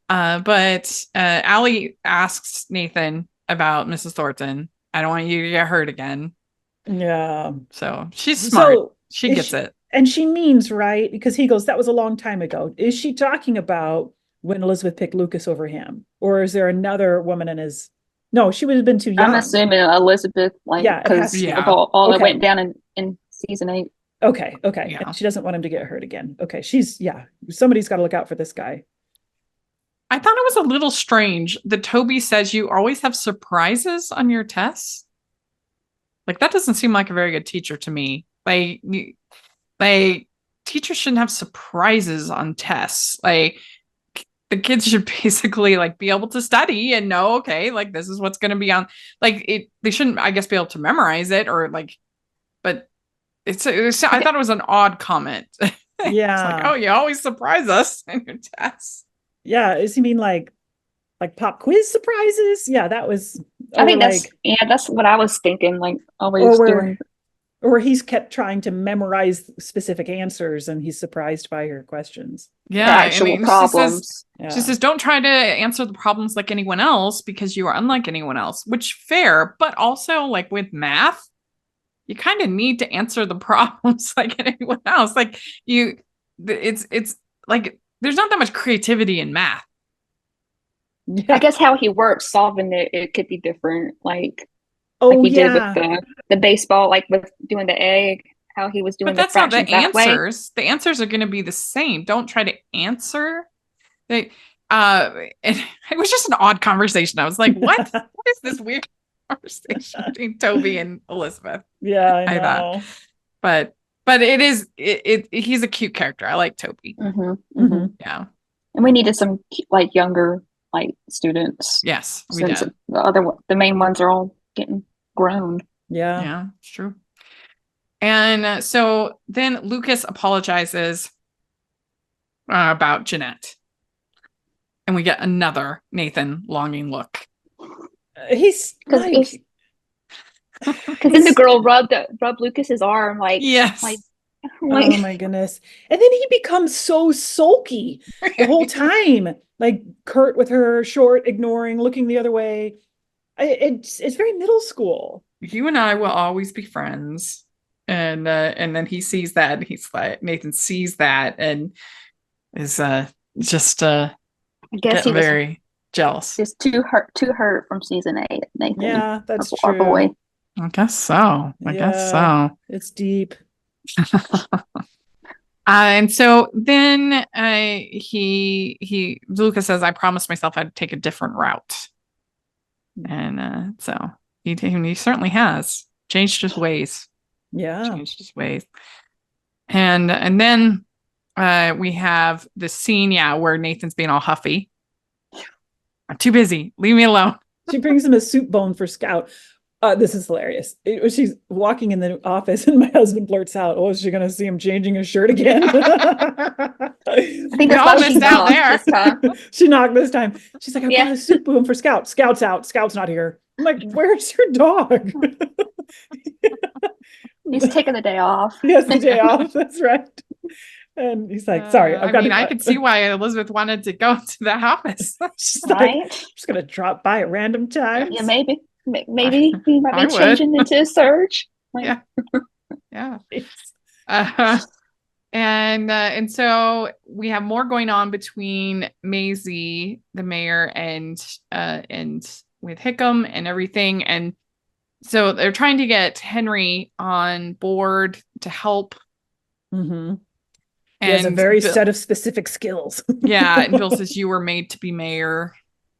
But Allie asks Nathan about Mrs. Thornton. I don't want you to get hurt again. Yeah. So she's smart. So She is gets it. And she means, right? Because he goes, that was a long time ago. Is she talking about when Elizabeth picked Lucas over him? Or is there another woman in his? No, she would have been too young. I'm assuming Elizabeth, like, Yeah, it has because to be. of all that Okay. went down in season 8. Okay. Yeah. And she doesn't want him to get hurt again. Okay. Somebody's got to look out for this guy. I thought it was a little strange that Toby says you always have surprises on your tests. Like, that doesn't seem like a very good teacher to me. Like teachers shouldn't have surprises on tests. Like, the kids should basically like be able to study and know, okay, like this is what's going to be on. Like, they shouldn't, I guess, be able to memorize it or like, but I thought it was an odd comment. Yeah. It's like, oh, you always surprise us in your tests. Yeah. Does he mean like pop quiz surprises? Yeah, that was. I think like, that's what I was thinking. Like always doing. Or he's kept trying to memorize specific answers and he's surprised by her questions. Yeah, the actual problems. She says, don't try to answer the problems like anyone else because you are unlike anyone else, which fair, but also like with math, you kind of need to answer the problems like anyone else. Like it's like there's not that much creativity in math. Yeah. I guess how he works solving it could be different. Like Oh, he did yeah. with the baseball, like with doing the egg, how he was doing But that's the not the fractions that way. answers. The answers are going to be the same. Don't try to answer. It was just an odd conversation. I was like, what? What is this weird conversation between Toby and Elizabeth? Yeah, I know. But he's a cute character. I like Toby. Yeah. And we needed some like younger like students. Yes, we since did. The main ones are all getting grown. Yeah, it's true. And so then Lucas apologizes about Jeanette, and we get another Nathan longing look. He's because then the girl rubbed Lucas's arm, like yes, like oh my goodness. And then he becomes so sulky the whole time, like curt with her, short, ignoring, looking the other way. It's very middle school. You and I will always be friends. And then he sees that, and he's like, Nathan sees that and is just I guess he very jealous. Just too hurt from season 8, Nathan. Yeah, that's our true. boy. I guess so. I guess so. It's deep. And so then Lucas says, I promised myself I'd take a different route. And so he certainly has changed his ways. Yeah. Changed his ways. And then we have the scene, where Nathan's being all huffy. I'm too busy. Leave me alone. She brings him a soup bone for Scout. This is hilarious. She's walking in the office and my husband blurts out, oh, is she going to see him changing his shirt again? I think that's why she out there. This time. She knocked this time. She's like, I brought a soup bone for Scout. Scout's out. Scout's not here. I'm like, where's your dog? He's taking the day off. He has the day off. That's right. And he's like, sorry, I could see why Elizabeth wanted to go to the office. She's right? like, I'm just going to drop by at random times. Yeah, maybe he might I be changing into a surge. Yeah. And so we have more going on between Maisie, the mayor, and with Hickam and everything. And so they're trying to get Henry on board to help. Mm-hmm. He has a And very set of specific skills. Yeah, and Bill says you were made to be mayor.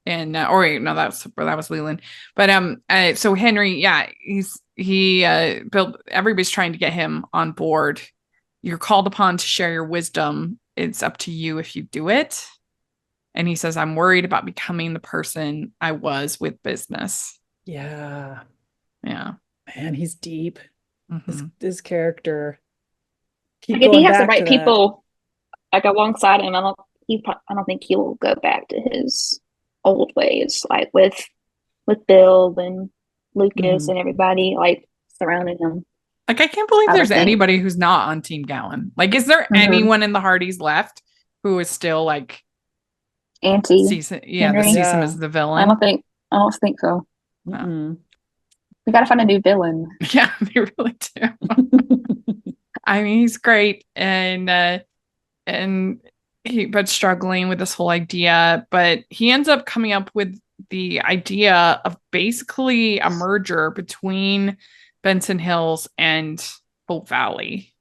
And or wait, no, that was Leland. But so Henry, yeah, Bill, everybody's trying to get him on board. You're called upon to share your wisdom. It's up to you if you do it. And he says, I'm worried about becoming the person I was with business. Yeah. Yeah. Man, he's deep. Mm-hmm. His character. Like if he has the right people like alongside him, I don't think he will go back to his old ways, like with Bill and Lucas and everybody like surrounding him. Like I can't believe there's anybody who's not on Team Gowan. Like, is there anyone in the Hardys left who is still like anti? That sees him as the villain? I don't think so. No. We gotta find a new villain. Yeah, they really do. I mean, he's great, but struggling with this whole idea. But he ends up coming up with the idea of basically a merger between Benson Hills and Hope Valley.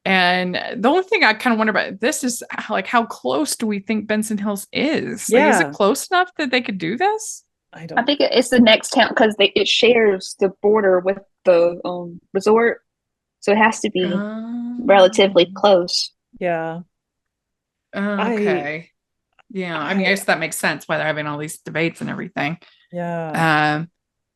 And the only thing I kind of wonder about this is like, how close do we think Benson Hills is? Yeah. Like, is it close enough that they could do this? I think it's the next town because it shares the border with the resort, so it has to be relatively close. Yeah. Okay. I mean, I guess that makes sense why they're having all these debates and everything. Yeah.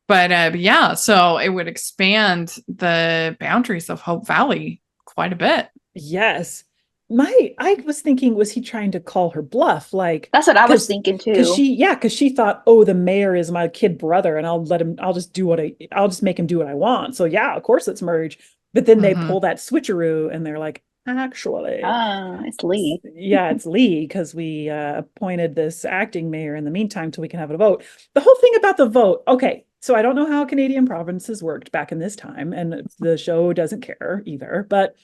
But yeah, so it would expand the boundaries of Hope Valley quite a bit. Yes. I was thinking, was he trying to call her bluff? Like, that's what I was thinking too. Because she thought, oh, the mayor is my kid brother, and I'll just make him do what I want. So yeah, of course let's merge. But then they pull that switcheroo, and they're like, actually, it's Lee. Yeah, it's Lee, because we appointed this acting mayor in the meantime till we can have a vote. The whole thing about the vote. Okay, so I don't know how Canadian provinces worked back in this time, and the show doesn't care either. But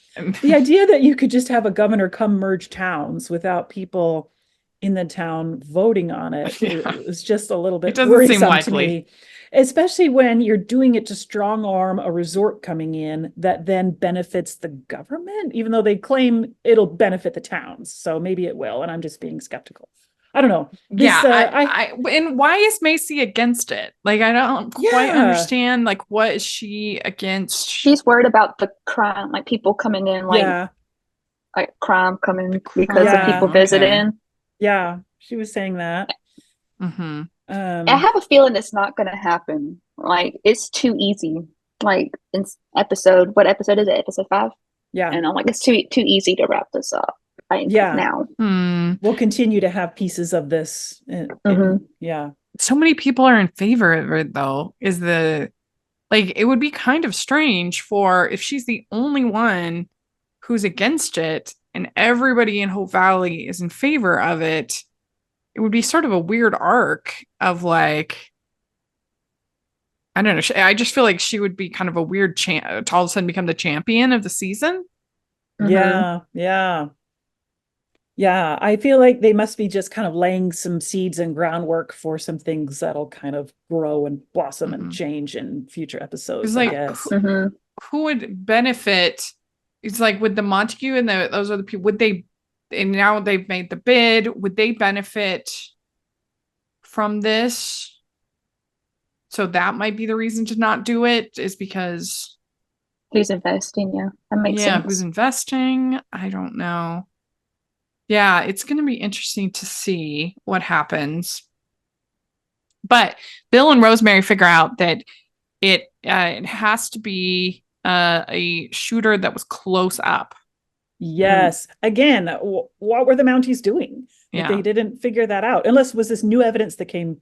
the idea that you could just have a governor come merge towns without people in the town voting on it is just a little bit worrisome to me. Especially when you're doing it to strong arm a resort coming in that then benefits the government, even though they claim it'll benefit the towns. So maybe it will, and I'm just being skeptical. I don't know. And why is Macy against it? Like, I don't quite understand. Like, what is she against? She's worried about the crime, like people coming in, like crime coming because of people visiting. Yeah, she was saying that. Mm-hmm. I have a feeling it's not going to happen. Like, it's too easy. Like, in what episode is it? Episode 5? Yeah. And I'm like, it's too easy to wrap this up. Now. We'll continue to have pieces of this. Yeah. So many people are in favor of it, though. It would be kind of strange if she's the only one who's against it and everybody in Hope Valley is in favor of it. It would be sort of a weird arc of like, I don't know. I just feel like she would be kind of a weird to all of a sudden become the champion of the season. Yeah. I feel like they must be just kind of laying some seeds and groundwork for some things that'll kind of grow and blossom and change in future episodes. I guess. Who would benefit? It's like with the Montague and those other people. Would they? And now they've made the bid. Would they benefit from this? So that might be the reason to not do it, is because who's investing? Yeah, that makes sense. Who's investing? I don't know. Yeah, it's going to be interesting to see what happens. But Bill and Rosemary figure out that it has to be a shooter that was close up. Yes. Again, what were the Mounties doing? Yeah. They didn't figure that out. Unless was this new evidence that came.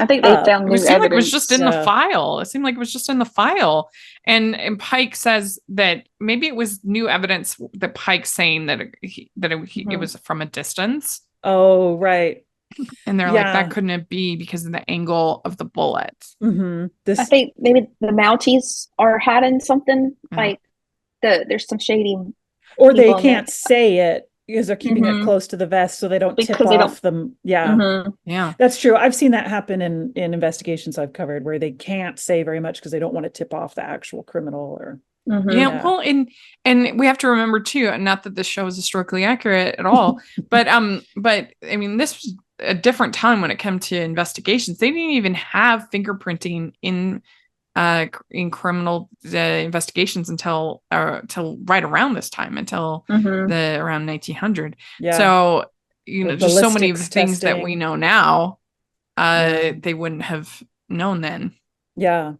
I think they found new evidence. It seemed like it was just in the file. It seemed like it was just in the file. And Pike says that maybe it was new evidence that Pike's saying that it was from a distance. Oh, right. And they're like, that couldn't it be because of the angle of the bullet? Mm-hmm. I think maybe the Mounties are hiding something. Like there's some shady. Or they can't say it because they're keeping it close to the vest so they don't tip off them. Yeah. Yeah. That's true. I've seen that happen in investigations I've covered where they can't say very much because they don't want to tip off the actual criminal or Yeah, Yeah. well, and we have to remember too, not that this show is historically accurate at all, but I mean, this was a different time when it came to investigations. They didn't even have fingerprinting in criminal investigations until right around this time, until the around 1900. Yeah. So, you know, just so many of the ballistics things that we testing. know now, Yeah. they wouldn't have known then. Yeah.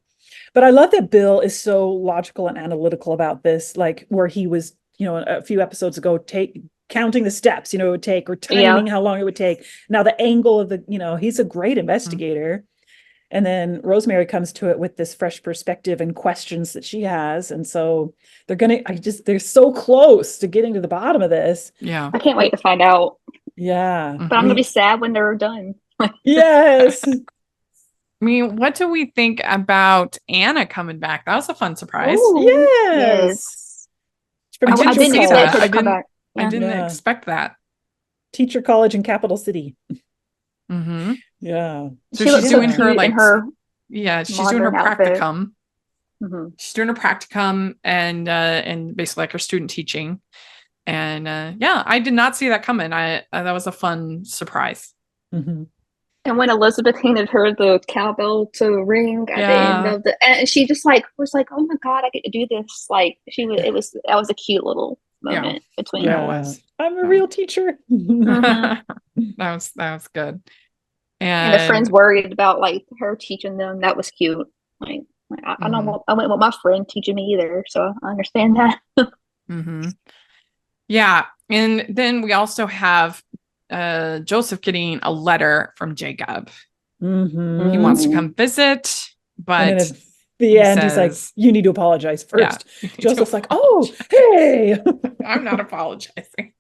But I love that Bill is so logical and analytical about this, like where he was, a few episodes ago, counting the steps, it would take, or timing how long it would take. Now the angle of he's a great investigator. And then Rosemary comes to it with this fresh perspective and questions that she has. And so they're so close to getting to the bottom of this. Yeah. I can't wait to find out. Yeah. But I'm going to be sad when they're done. Yes. I mean, what do we think about Anna coming back? That was a fun surprise. Ooh, yes. From I didn't teacher expect her college. to come back. I didn't Yeah. expect that. Teacher college in Capital City. Mm-hmm. Yeah. So She looks she's so doing her cute in her she's doing her modern outfit. practicum. She's doing her practicum and basically like her student teaching. And I did not see that coming. That was a fun surprise. And when Elizabeth handed her the cowbell to ring at the end of and she just was like, oh my God, I get to do this. Like that was a cute little moment between them. It was. I'm a real teacher. That was good. And the friends worried about like her teaching them. That was cute. Like I don't want, I wouldn't want my friend teaching me either. So I understand that. Yeah. And then we also have Joseph getting a letter from Jacob. He wants to come visit, but at the end he's like, you need to apologize first. Joseph's like, oh, hey. I'm not apologizing.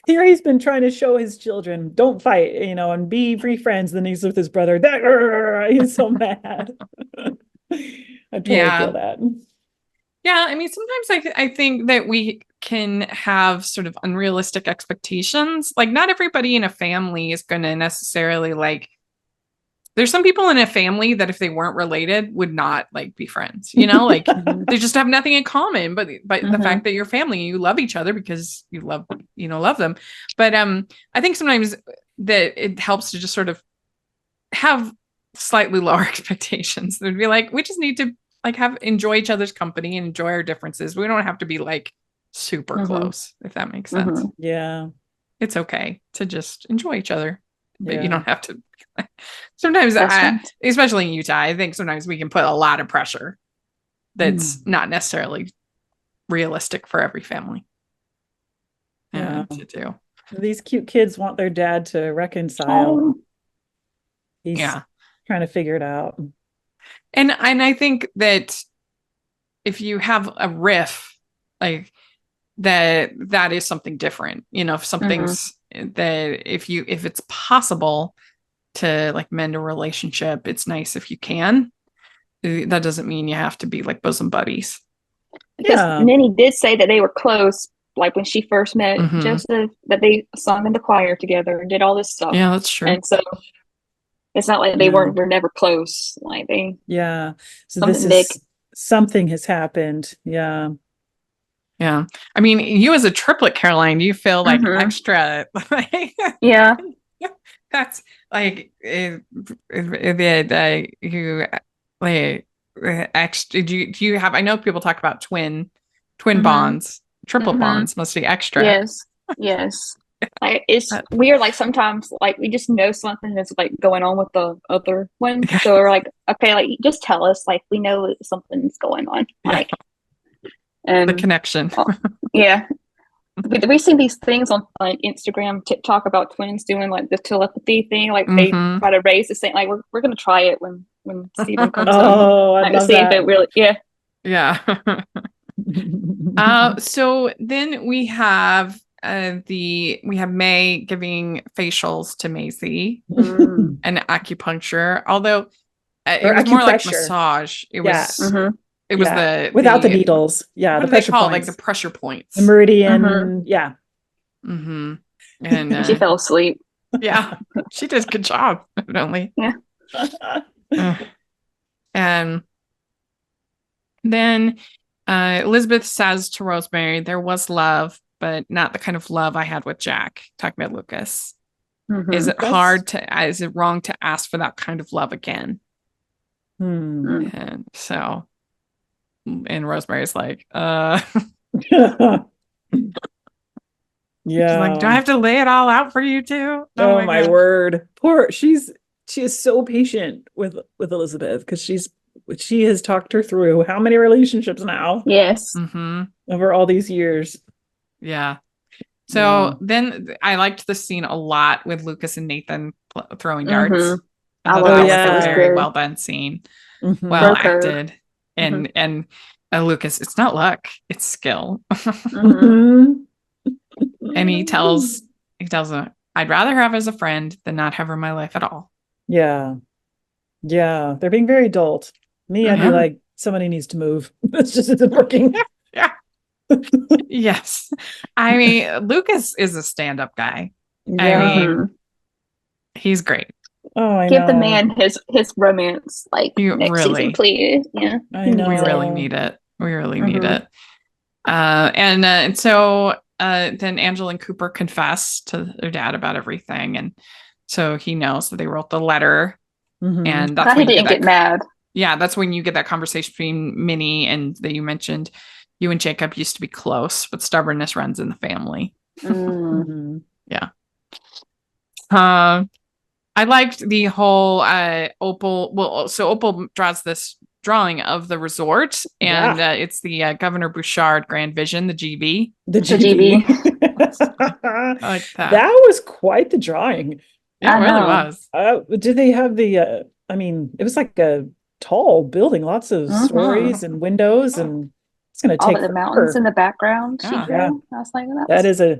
Here he's been trying to show his children, don't fight, and be free friends. Then he's with his brother. He's so mad. I totally feel that. Yeah, I mean, sometimes I think that we can have sort of unrealistic expectations. Like, not everybody in a family is going to necessarily there's some people in a family that if they weren't related would not be friends, like they just have nothing in common, but the fact that you're family, you love each other because you love them. But I think sometimes that it helps to just sort of have slightly lower expectations. They'd be like, we just need to enjoy each other's company and enjoy our differences. We don't have to be super close, if that makes sense. Yeah. It's okay to just enjoy each other, but you don't have to. Sometimes, especially in Utah, I think sometimes we can put a lot of pressure that's not necessarily realistic for every family to do. These cute kids want their dad to reconcile. He's trying to figure it out. And I think that if you have a riff, that is something different. If something's that if it's possible to mend a relationship, it's nice if you can. That doesn't mean you have to be bosom buddies. Because Minnie did say that they were close, when she first met Joseph, that they sung in the choir together and did all this stuff. Yeah, that's true. And so it's not like they were never close. So something has happened. Yeah. Yeah. I mean, you as a triplet, Caroline, do you feel extra? That's extra. Do you have? I know people talk about twin bonds, triple bonds must be extra. Yes. It's weird. Sometimes we just know something is going on with the other one, so we're like, okay, just tell us. We know something's going on. And the connection. We see these things on Instagram, TikTok about twins doing the telepathy thing. They try to raise the same. We're gonna try it when Stephen comes on. I'd love see that. if it really. Yeah. So then we have May giving facials to Maisie and acupuncture, although it was more like massage. It was it was without the needles. What the do they call points. it? The pressure points. The meridian. And she fell asleep. Yeah, she did a good job, evidently. Yeah. And then Elizabeth says to Rosemary, there was love, but not the kind of love I had with Jack. Talking about Lucas. Mhm. Is it is it wrong to ask for that kind of love again? And so, and Rosemary's like, Yeah. She's like, do I have to lay it all out for you too? Oh my word. She is so patient with Elizabeth because she has talked her through how many relationships now? Yes. Over all these years. Yeah. So then I liked the scene a lot with Lucas and Nathan throwing darts. I thought that was a very well done scene. Well acted. And Lucas, it's not luck, it's skill. And he tells her, I'd rather have her as a friend than not have her in my life at all. Yeah. Yeah. They're being very adult. Me, I'd be like, somebody needs to move. This just isn't working. Yeah. Yes. I mean, Lucas is a stand-up guy. Yeah. I mean, he's great. Oh, I Give know. the man his romance next season, please. Yeah. I know. We really need it. We really need it. And so then Angela and Cooper confess to their dad about everything, and so he knows that they wrote the letter. And that's when he didn't get mad. Yeah, that's when you get that conversation between Minnie and that you mentioned. You and Jacob used to be close, but stubbornness runs in the family. Yeah. I liked the whole Opal. Well, so Opal draws this drawing of the resort, and it's the Governor Bouchard Grand Vision, the GV. The GV. I like that. That was quite the drawing. It really was. Did they have the? I mean, it was like a tall building, lots of stories and windows, and it's going to take all the mountains in the background. Yeah. I was like,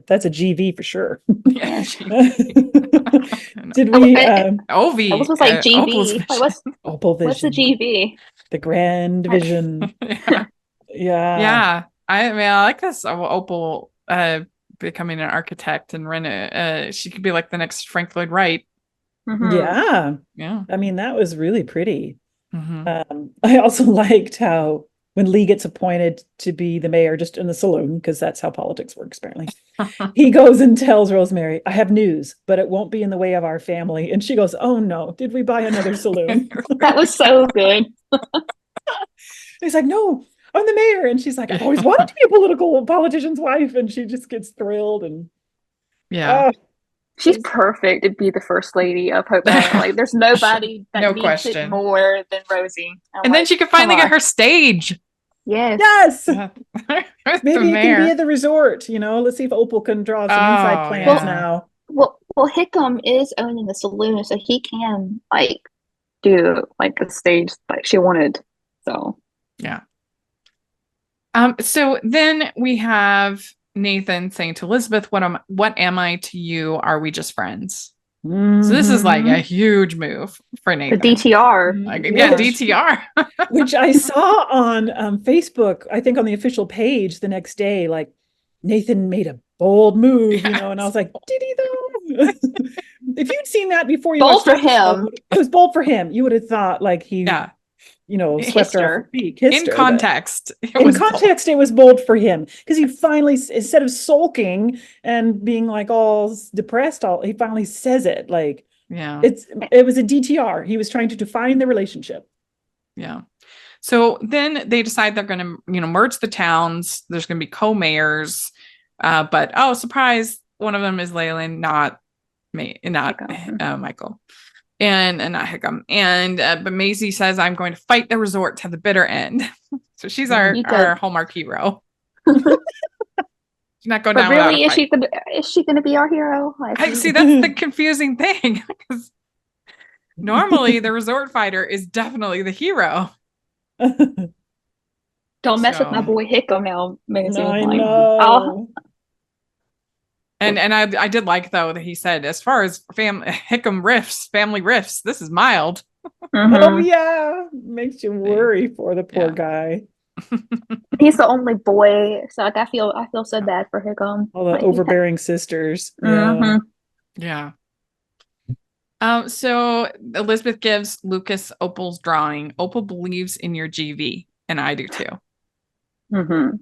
that's a GV for sure. Yeah. Did we? OV. I was like GV. Opal Vision. What's the GV? The Grand Vision. Yeah. I mean, I like this Opal becoming an architect and she could be like the next Frank Lloyd Wright. Yeah. I mean, that was really pretty. I also liked how when Lee gets appointed to be the mayor just in the saloon, because that's how politics works apparently, he goes and tells Rosemary, I have news, but it won't be in the way of our family. And she goes, oh no, did we buy another saloon? That was so good. He's like, no, I'm the mayor. And she's like, I've always wanted to be a politician's wife. And she just gets thrilled. And she's perfect to be the first lady of Hope Island. Like, there's nobody that needs it more than Rosie. And then she could finally get her stage. Yes. Maybe it can be at the resort. Let's see if Opal can draw some inside plans now. Well, Hickam is owning the saloon, so he can do the stage like she wanted. So yeah. So then we have Nathan saying to Elizabeth, what am I to you? Are we just friends? So this is like a huge move for Nathan. The DTR. DTR. Which I saw on Facebook, I think on the official page the next day, like Nathan made a bold move, and I was like, did he though? If you'd seen that before you bold for him. It was bold for him. You would have thought like he swept her peak. In context. It was bold for him because he finally, instead of sulking and being like all depressed, he finally says it. Like, it was a DTR. He was trying to define the relationship. Yeah. So then they decide they're going to, merge the towns. There's going to be co-mayors, but surprise, one of them is Leyland, not Michael. And not Hickam. And but Maisie says, I'm going to fight the resort to the bitter end. So she's our Hallmark hero. She's not going down. Really, is she going to be our hero? See, that's the confusing thing. Because normally the resort fighter is definitely the hero. Don't mess with my boy Hickam now, Maisie. No, I know. And I did like though that he said, as far as Hickam family riffs, this is mild. Oh yeah, makes you worry for the poor guy. He's the only boy, so I feel so bad for Hickam. All the overbearing sisters. Yeah. So Elizabeth gives Lucas Opal's drawing. Opal believes in your GV, and I do too. Mm-hmm.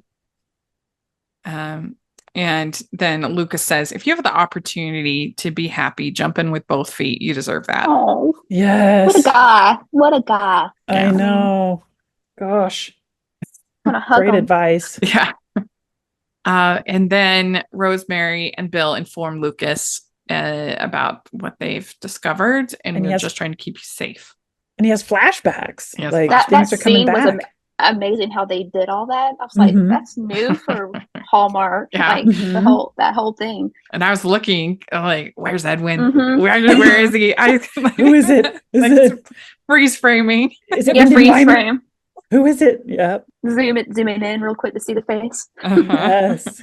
And then Lucas says, if you have the opportunity to be happy, jump in with both feet. You deserve that. Oh, Yes. what a guy. What a guy. I know. Gosh. I want to hug Great him. advice. Yeah. And then Rosemary and Bill inform Lucas about what they've discovered, and we're just trying to keep you safe. And he has flashbacks. He has like flashbacks. things are coming That scene was back. amazing how they did all that. I was like, that's new for Hallmark. Yeah. Like that whole thing. And I was looking like, where's Edwin? Mm-hmm. Where is he? Who is it? Is like it freeze framing? Is it freeze frame? Who is it? Yep. Zooming in real quick to see the face. Yes.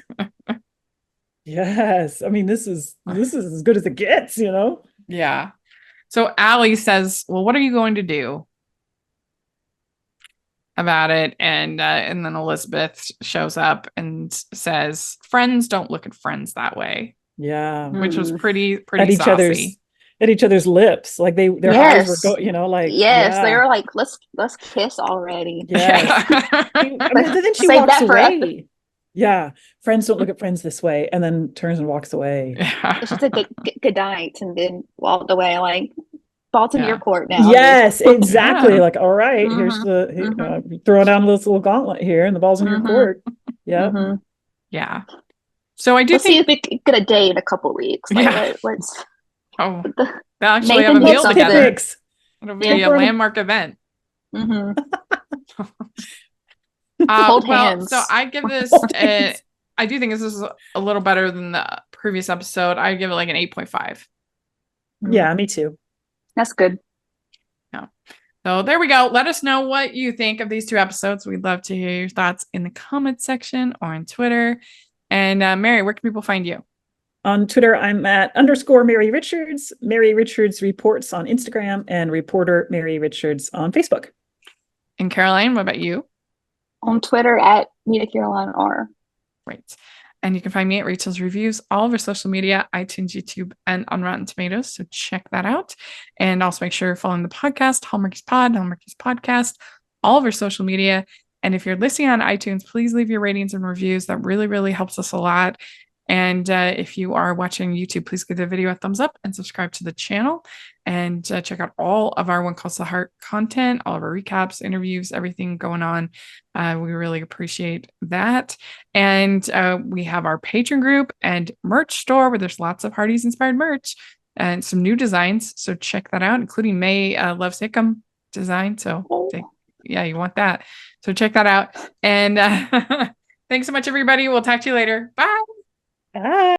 Yes. I mean, this is as good as it gets, you know? Yeah. So Allie says, well, what are you going to do about it? And then Elizabeth shows up and says, friends don't look at friends that way. Yeah. Which was pretty at saucy. At each other's lips. Like their eyes were going, you know, like they were like, let's kiss already. Yes. Then she walks away. Yeah. Friends don't look at friends this way, and then turns and walks away. Yeah. She said good night and then walked away like, ball's in your court now. Yes, exactly. Like, all right, here's the throw down this little gauntlet here, and the ball's in your court. Yeah. Yeah. So I do think see if we get a day in a couple of weeks. Like, let's they'll actually have a meal together. It'll be a landmark event. Hold hands. So I give this I do think this is a little better than the previous episode. I give it like an 8.5. Yeah, me too. That's good. Yeah. So there we go. Let us know what you think of these two episodes. We'd love to hear your thoughts in the comment section or on Twitter. And Mary, where can people find you? On Twitter, I'm at _Mary Richards, Mary Richards Reports on Instagram, and reporter Mary Richards on Facebook. And Caroline, what about you? On Twitter at Nita Caroline R. Great. And you can find me at Rachel's Reviews, all over social media, iTunes, YouTube, and on Rotten Tomatoes. So check that out. And also make sure you're following the podcast, Hallmarkies Podcast, all over social media. And if you're listening on iTunes, please leave your ratings and reviews. That really, really helps us a lot. And if you are watching YouTube, please give the video a thumbs up and subscribe to the channel. And check out all of our One Calls the Heart content, all of our recaps, interviews, everything going on. We really appreciate that. And we have our Patreon group and merch store where there's lots of Hardy's inspired merch and some new designs. So check that out, including May Loves Hickam design. So yeah, you want that. So check that out. And thanks so much, everybody. We'll talk to you later. Bye. Bye.